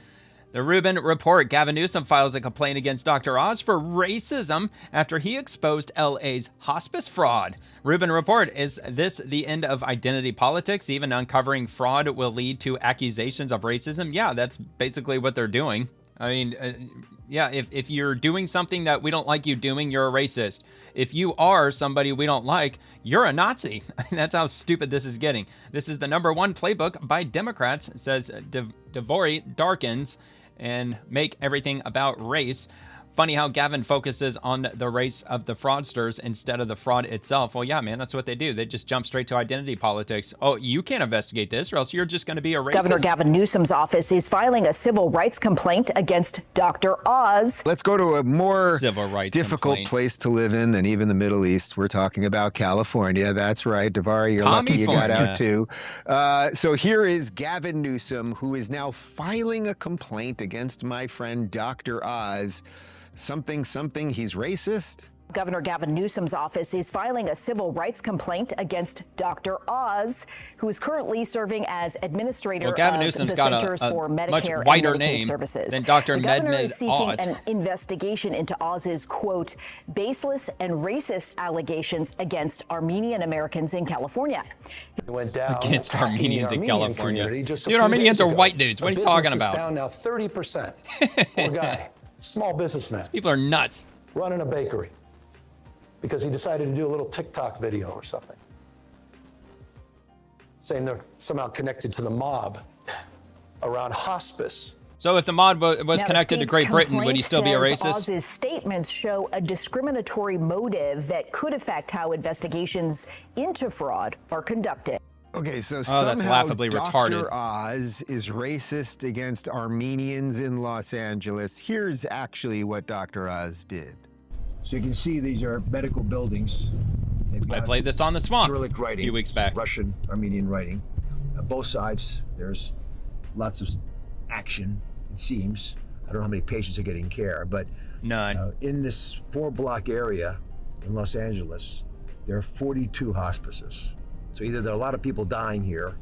The Rubin Report, Gavin Newsom files a complaint against Dr. Oz for racism after he exposed LA's hospice fraud. Rubin Report, is this the end of identity politics? Even uncovering fraud will lead to accusations of racism? Yeah, that's basically what they're doing. I mean, yeah, if you're doing something that we don't like you doing, you're a racist. If you are somebody we don't like, you're a Nazi. That's how stupid this is getting. This is the #1 playbook by Democrats. It says Devori darkens and make everything about race. Funny how Gavin focuses on the race of the fraudsters instead of the fraud itself. Well, yeah, man, that's what they do. They just jump straight to identity politics. Oh, you can't investigate this or else you're just going to be a racist. Governor Gavin Newsom's office is filing a civil rights complaint against Dr. Oz. Let's go to a more civil rights difficult place to live in than even the Middle East. We're talking about California. That's right. Davari, you're lucky you got out too. So here is Gavin Newsom, who is now filing a complaint against my friend Dr. Oz. Something, he's racist? Governor Gavin Newsom's office is filing a civil rights complaint against Dr. Oz, who is currently serving as administrator of the Centers for Medicare and Medicaid Services. Than Dr. The governor Medmed is seeking Oz. an investigation into Oz's, quote, baseless and racist allegations against Armenian Americans in California. It went down Against Armenians in California. Dude, Armenians are white dudes. What are you talking about? Down now 30%. Poor guy, small businessman. These people are nuts. Running a bakery because he decided to do a little TikTok video or something, saying they're somehow connected to the mob around hospice. So if the mob was connected to Great Britain, would he still be a racist? Oz's statements show a discriminatory motive that could affect how investigations into fraud are conducted. Okay, so that's somehow laughably Dr. retarded. Oz is racist against Armenians in Los Angeles. Here's actually what Dr. Oz did. So you can see these are medical buildings. I played this on the Swamp Cyrillic writing, a few weeks back. Russian, Armenian writing. Both sides, there's lots of action, it seems. I don't know how many patients are getting care, but none. In this 4-block area in Los Angeles, there are 42 hospices. So either there are a lot of people dying here,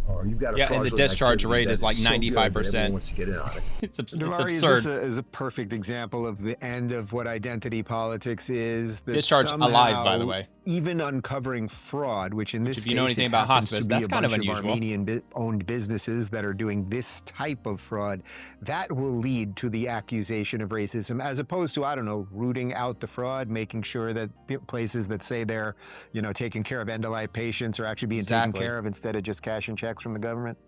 or you've got a and the discharge rate is like 95%. Wants to get in on it. It's Davari, absurd. This is a perfect example of the end of what identity politics is. That Discharge somehow, alive, by the way. Even uncovering fraud, which in this if case, you know anything about happens hospice, to be that's a kind of bunch unusual. Armenian-owned businesses that are doing this type of fraud, that will lead to the accusation of racism, as opposed to, I don't know, rooting out the fraud, making sure that places that say they're, taking care of end-of-life patients are actually being taken care of instead of just cashing checks from the government.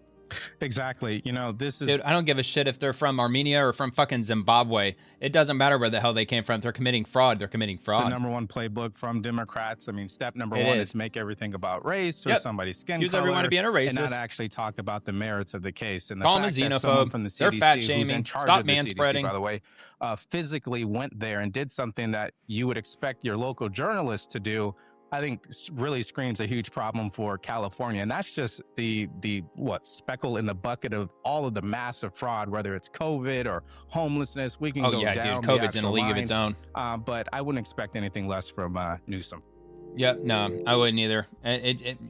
Exactly. This is... Dude, I don't give a shit if they're from Armenia or from fucking Zimbabwe. It doesn't matter where the hell they came from. They're committing fraud. They're committing fraud. The number one playbook from Democrats. I mean, step number one is make everything about race or somebody's skin color. Accuse everyone of being a racist. And not actually talk about the merits of the case. And the Call them a fact that xenophobe. someone from the CDC, They're fat who's shaming. in charge Stop of the manspreading. CDC, by the way, physically went there and did something that you would expect your local journalists to do, I think really screams a huge problem for California. And that's just the speckle in the bucket of all of the massive fraud, whether it's COVID or homelessness. We can go down dude, COVID's in a league of its own. But I wouldn't expect anything less from Newsom. Yeah, no, I wouldn't either.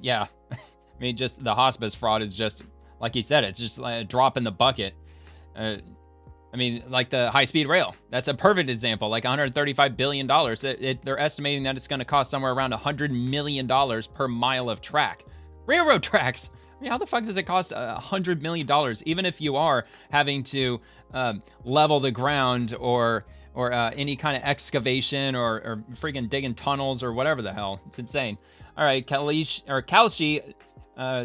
Yeah. I mean, just the hospice fraud is just, like you said, it's just like a drop in the bucket. I mean, like the high-speed rail. That's a perfect example, like $135 billion. They're estimating that it's going to cost somewhere around $100 million per mile of track. Railroad tracks. I mean, how the fuck does it cost $100 million, even if you are having to level the ground or any kind of excavation or freaking digging tunnels or whatever the hell? It's insane. All right, Kalshi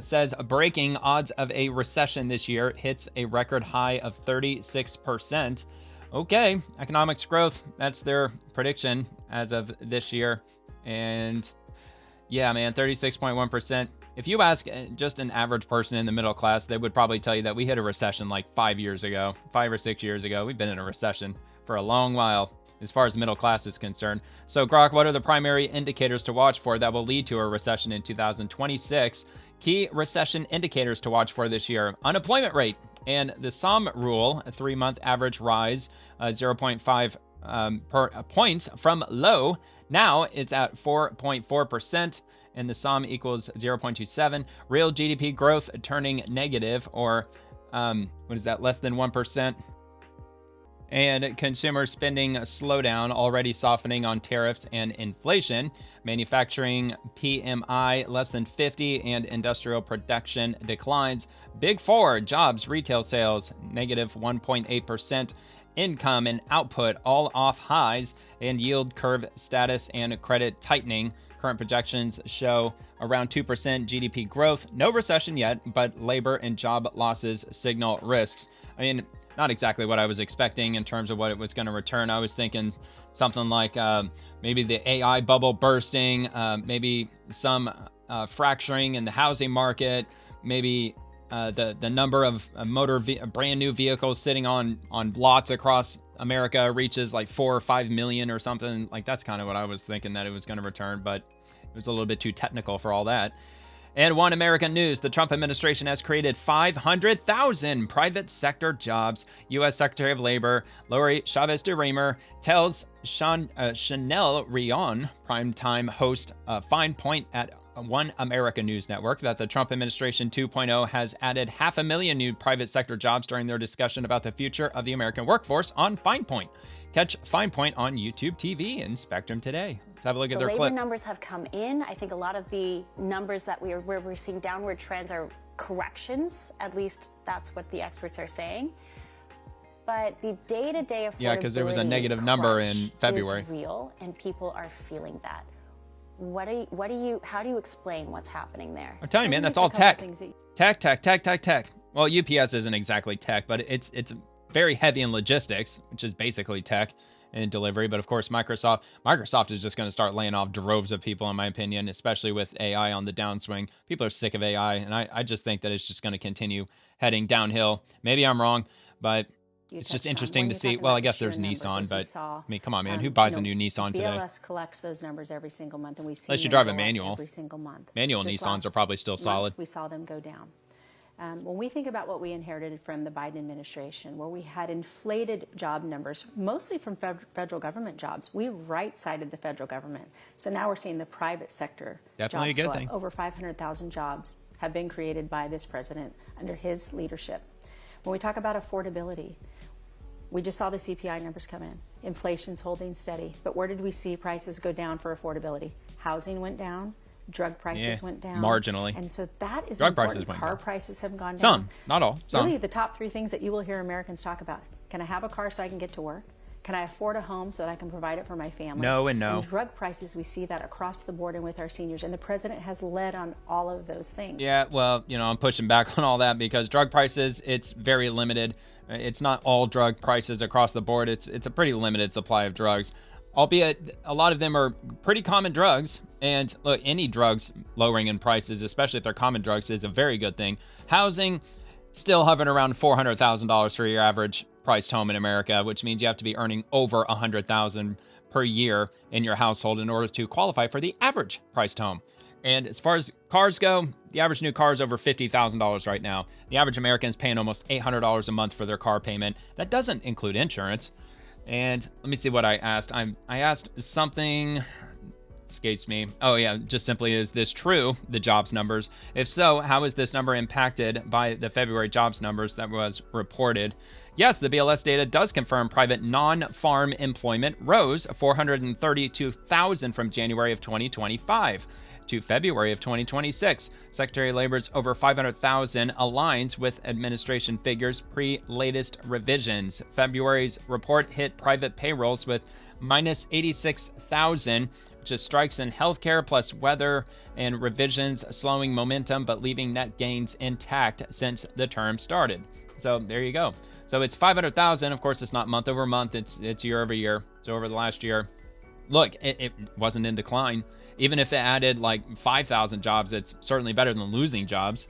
says breaking odds of a recession this year hits a record high of 36%. Okay, economics growth, that's their prediction as of this year. And yeah, man, 36.1%. If you ask just an average person in the middle class, they would probably tell you that we hit a recession like 5 or 6 years ago. We've been in a recession for a long while as far as the middle class is concerned. So, Grok, what are the primary indicators to watch for that will lead to a recession in 2026? Key recession indicators to watch for this year: unemployment rate and the SOM rule, a 3-month average rise, 0.5 points from low. Now it's at 4.4%, and the SOM equals 0.27. Real GDP growth turning negative, or less than 1%. And consumer spending slowdown already softening on tariffs and inflation. Manufacturing PMI less than 50 and industrial production declines. Big Four, jobs, retail sales, negative 1.8%. Income and output all off highs, and yield curve status and credit tightening. Current projections show around 2% GDP growth. No recession yet, but labor and job losses signal risks. I mean, not exactly what I was expecting in terms of what it was going to return. I was thinking something like maybe the AI bubble bursting, maybe some fracturing in the housing market, maybe the number of brand new vehicles sitting on lots across America reaches like 4 or 5 million or something. Like, that's kind of what I was thinking that it was going to return, but it was a little bit too technical for all that. And One American News, the Trump administration has created 500,000 private sector jobs. U.S. Secretary of Labor Lori Chavez DeRemer tells Chanel Rion, primetime host Fine Point at One American News Network, that the Trump administration 2.0 has added 500,000 new private sector jobs during their discussion about the future of the American workforce on Fine Point. Catch Fine Point on YouTube TV and Spectrum today. Let's have a look at their The clip. labor numbers have come in. I think a lot of the numbers that where we're seeing downward trends are corrections. At least that's what the experts are saying. But the day-to-day affordability because there was a negative number in February. Is real, and people are feeling that. How do you explain what's happening there? I'm telling you, man, that's all tech. Tech. Well, UPS isn't exactly tech, but it's very heavy in logistics, which is basically tech and delivery. But of course, Microsoft is just going to start laying off droves of people, in my opinion, especially with AI on the downswing. People are sick of AI, and I just think that it's just going to continue heading downhill. Maybe I'm wrong, but it's just interesting to see. Well, I guess there's Nissan, but I mean, come on, man, who buys a new Nissan today? BLS collects those numbers every single month, and we see unless you drive a manual. Every single month. Manual Nissans are probably still solid. We saw them go down. When we think about what we inherited from the Biden administration, where we had inflated job numbers, mostly from federal government jobs, we right-sided the federal government. So now we're seeing the private sector Definitely jobs a good go thing. up. Over 500,000 jobs have been created by this president under his leadership. When we talk about affordability, we just saw the CPI numbers come in. Inflation's holding steady. But where did we see prices go down for affordability? Housing went down. Drug prices went down. Marginally. And so that is Drug important. prices went Car down. prices have gone down. Some, not all. Some. Really, the top three things that you will hear Americans talk about. Can I have a car so I can get to work? Can I afford a home so that I can provide it for my family? No and no. And drug prices, we see that across the board and with our seniors. And the president has led on all of those things. Yeah, well, I'm pushing back on all that because drug prices, it's very limited. It's not all drug prices across the board. It's a pretty limited supply of drugs, albeit a lot of them are pretty common drugs. And look, any drugs lowering in prices, especially if they're common drugs, is a very good thing. Housing, still hovering around $400,000 for your average priced home in America, which means you have to be earning over $100,000 per year in your household in order to qualify for the average priced home. And as far as cars go, the average new car is over $50,000 right now. The average American is paying almost $800 a month for their car payment. That doesn't include insurance. And let me see what I asked. I asked something, escapes me. Oh yeah, just simply, is this true, the jobs numbers? If so, how is this number impacted by the February jobs numbers that was reported? Yes, the BLS data does confirm private non-farm employment rose 432,000 from January of 2025 to February of 2026. Secretary of Labor's over 500,000 aligns with administration figures pre-latest revisions. February's report hit private payrolls with minus 86,000, which is strikes in healthcare plus weather and revisions slowing momentum but leaving net gains intact since the term started. So there you go. So it's 500,000. Of course, it's not month over month. It's year over year. So over the last year, look, it wasn't in decline. Even if it added like 5,000 jobs, it's certainly better than losing jobs.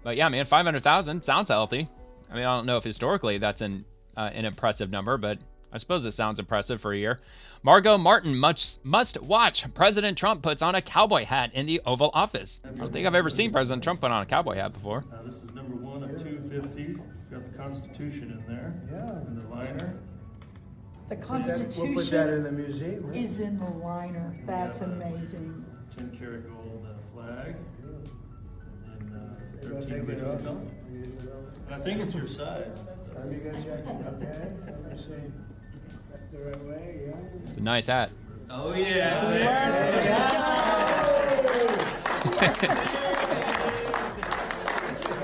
But yeah, man, 500,000 sounds healthy. I mean, I don't know if historically that's an impressive number, but I suppose it sounds impressive for a year. Margot Martin must watch. President Trump puts on a cowboy hat in the Oval Office. I don't think I've ever seen President Trump put on a cowboy hat before. This is number 1 of 250. Got the Constitution in there. Yeah. In the liner. The Constitution We'll put that in the museum, right? is in the liner. That's amazing. 10-karat gold flag. And then 13 take it bit off. income. And I think it's your size. Have you got checked? Okay. Let me see. The right way, yeah. It's a nice hat. Oh yeah.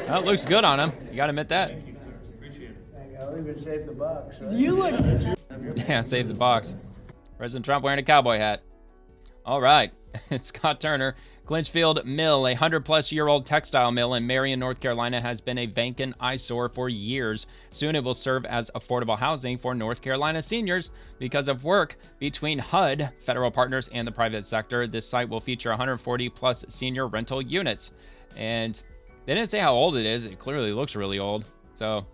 Well, it looks good on him. You gotta admit that. Appreciate it. I'll even save the box. Right? You look. Yeah, save the box. President Trump wearing a cowboy hat. All right. Scott Turner. Clinchfield Mill, a 100-plus-year-old textile mill in Marion, North Carolina, has been a vacant eyesore for years. Soon it will serve as affordable housing for North Carolina seniors. Because of work between HUD, federal partners, and the private sector, this site will feature 140-plus senior rental units. And they didn't say how old it is. It clearly looks really old. So,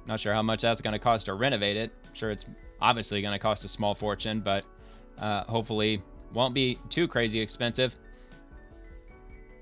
not sure how much that's going to cost to renovate it. I'm sure it's obviously going to cost a small fortune, but hopefully won't be too crazy expensive.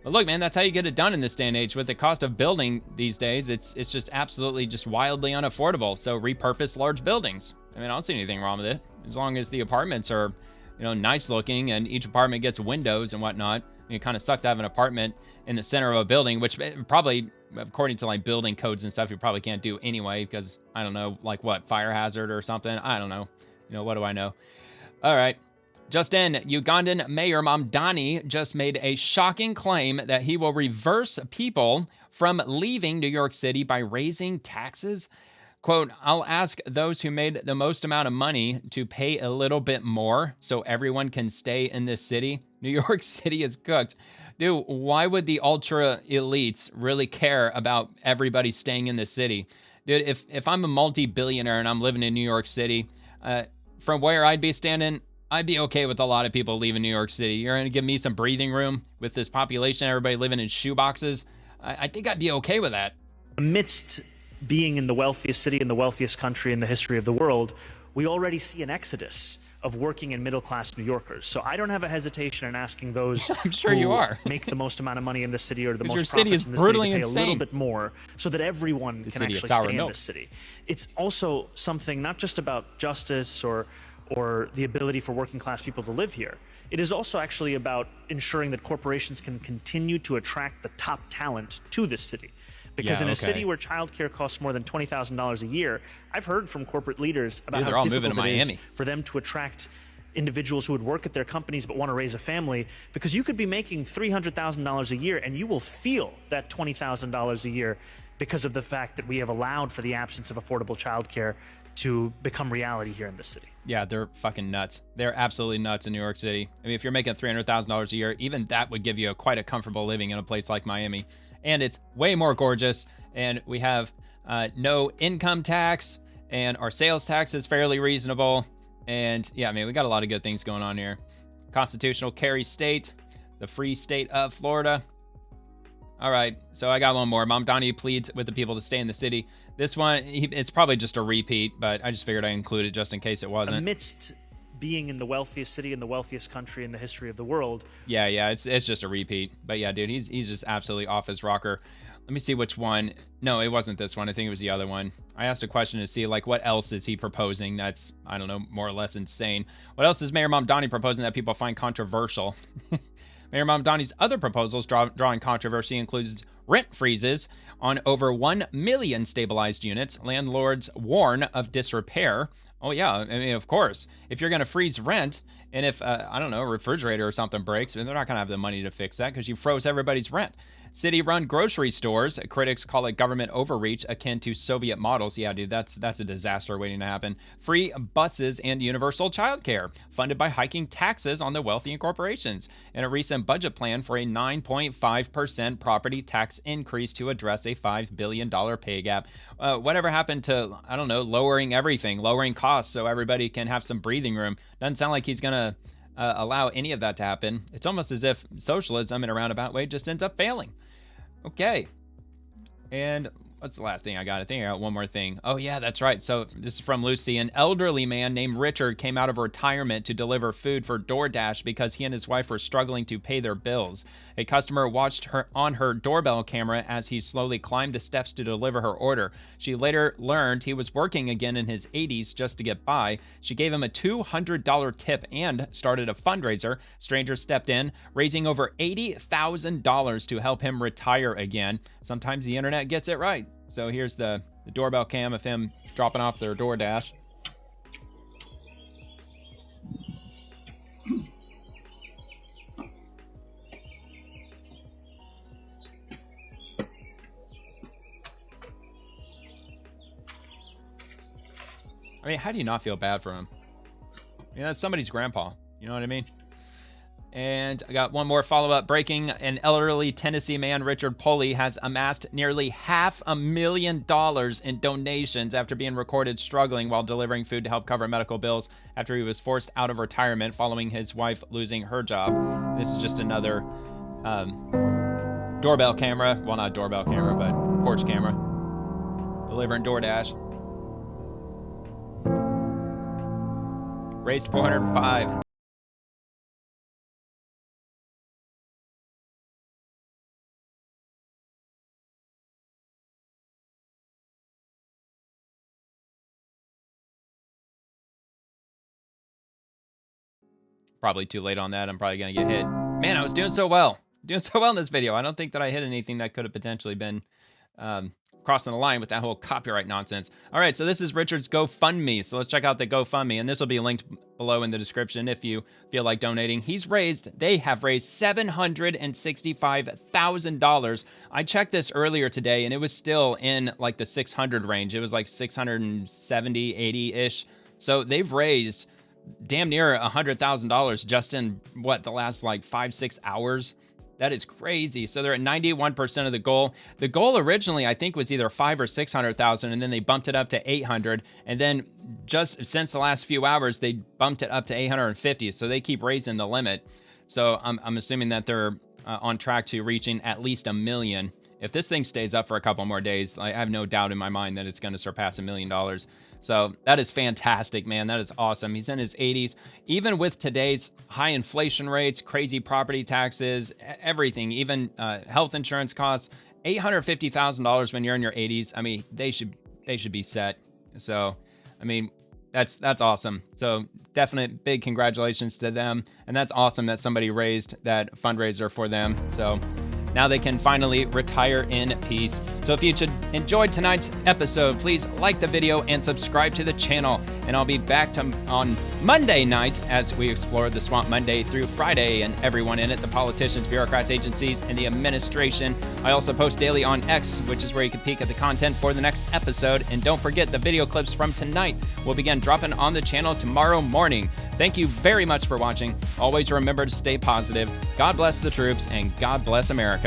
But look, man, that's how you get it done in this day and age. With the cost of building these days, it's just absolutely just wildly unaffordable. So repurpose large buildings. I mean, I don't see anything wrong with it. As long as the apartments are, nice looking and each apartment gets windows and whatnot. It kind of sucks to have an apartment in the center of a building, which probably, according to like building codes and stuff, you probably can't do anyway because, I don't know, like what, fire hazard or something? I don't know. What do I know? All right. Just in, Ugandan Mayor Mamdani just made a shocking claim that he will reverse people from leaving New York City by raising taxes. Quote, I'll ask those who made the most amount of money to pay a little bit more so everyone can stay in this city. New York City is cooked. Dude, why would the ultra elites really care about everybody staying in the city? Dude, if I'm a multi-billionaire and I'm living in New York City, from where I'd be standing, I'd be okay with a lot of people leaving New York City. You're going to give me some breathing room with this population, everybody living in shoeboxes. I think I'd be okay with that. Amidst being in the wealthiest city in the wealthiest country in the history of the world, we already see an exodus of working and middle-class New Yorkers. So I don't have a hesitation in asking those I'm sure you are. make the most amount of money in the city or the most your city profits is in the city to brutally pay insane. a little bit more so that everyone The can city is actually sour stay in milk. this city. It's also something not just about justice or the ability for working class people to live here. It is also actually about ensuring that corporations can continue to attract the top talent to this city. Because in a city where childcare costs more than $20,000 a year, I've heard from corporate leaders about how difficult it is for them to attract individuals who would work at their companies but want to raise a family, because you could be making $300,000 a year and you will feel that $20,000 a year because of the fact that we have allowed for the absence of affordable childcare to become reality here in this city. Yeah, they're fucking nuts. They're absolutely nuts in New York City. I mean, if you're making $300,000 a year, even that would give you quite a comfortable living in a place like Miami. And it's way more gorgeous. And we have no income tax, and our sales tax is fairly reasonable. And yeah, I mean, we got a lot of good things going on here. Constitutional carry state, the free state of Florida. All right, so I got one more. Mamdani pleads with the people to stay in the city. This one, it's probably just a repeat, but I just figured I'd include it just in case it wasn't. Amidst being in the wealthiest city in the wealthiest country in the history of the world. Yeah, it's just a repeat. But yeah, dude, he's just absolutely off his rocker. Let me see which one. No, it wasn't this one. I think it was the other one. I asked a question to see, like, what else is he proposing that's, I don't know, more or less insane. What else is Mayor Mamdani proposing that people find controversial? Mayor Mamdani's other proposals drawing controversy includes rent freezes on over 1 million stabilized units. Landlords warn of disrepair. Oh, yeah. I mean, of course. If you're going to freeze rent, and if, I don't know, a refrigerator or something breaks, they're not going to have the money to fix that because you froze everybody's rent. City-run grocery stores, critics call it government overreach akin to Soviet models. Yeah, dude, that's a disaster waiting to happen. Free buses and universal childcare, funded by hiking taxes on the wealthy and corporations. And a recent budget plan for a 9.5% property tax increase to address a $5 billion pay gap. Whatever happened to, I don't know, lowering everything, lowering costs so everybody can have some breathing room? Doesn't sound like he's going to allow any of that to happen. It's almost as if socialism in a roundabout way just ends up failing. Okay. And what's the last thing I got? I think I got one more thing. Oh, yeah, that's right. So this is from Lucy. An elderly man named Richard came out of retirement to deliver food for DoorDash because he and his wife were struggling to pay their bills. A customer watched her on her doorbell camera as he slowly climbed the steps to deliver her order. She later learned he was working again in his 80s just to get by. She gave him a $200 tip and started a fundraiser. Strangers stepped in, raising over $80,000 to help him retire again. Sometimes the internet gets it right. So here's the doorbell cam of him dropping off their DoorDash. I mean, how do you not feel bad for him? I mean, that's somebody's grandpa. You know what I mean? And I got one more follow-up breaking. An elderly Tennessee man, Richard Poley, has amassed nearly $500,000 in donations after being recorded struggling while delivering food to help cover medical bills after he was forced out of retirement following his wife losing her job. This is just another doorbell camera. Well, not doorbell camera, but porch camera. Delivering DoorDash. Raised $405. probably too late on that. I'm probably going to get hit. Man, I was doing so well. Doing so well in this video. I don't think that I hit anything that could have potentially been crossing the line with that whole copyright nonsense. All right, so this is Richard's GoFundMe. So let's check out the GoFundMe, and this will be linked below in the description if you feel like donating. They have raised $765,000. I checked this earlier today, and it was still in like the 600 range. It was like 670, 80-ish. So they've raised damn near $100,000 just in what, the last like 5-6 hours. That is crazy. So they're at 91% of the goal. The goal originally, I think, was either 500,000 or 600,000, and then they bumped it up to 800. And then just since the last few hours, they bumped it up to 850. So they keep raising the limit. So I'm assuming that they're on track to reaching at least 1 million. If this thing stays up for a couple more days, I have no doubt in my mind that it's going to surpass $1 million. So that is fantastic, man. That is awesome. He's in his 80s. Even with today's high inflation rates, crazy property taxes, everything, even health insurance costs, $850,000 when you're in your 80s. I mean, they should be set. So, I mean, that's awesome. So definite big congratulations to them. And that's awesome that somebody raised that fundraiser for them. So now they can finally retire in peace. So if you enjoyed tonight's episode, please like the video and subscribe to the channel. And I'll be back on Monday night as we explore the Swamp Monday through Friday and everyone in it, the politicians, bureaucrats, agencies, and the administration. I also post daily on X, which is where you can peek at the content for the next episode. And don't forget, the video clips from tonight will begin dropping on the channel tomorrow morning. Thank you very much for watching. Always remember to stay positive. God bless the troops, and God bless America.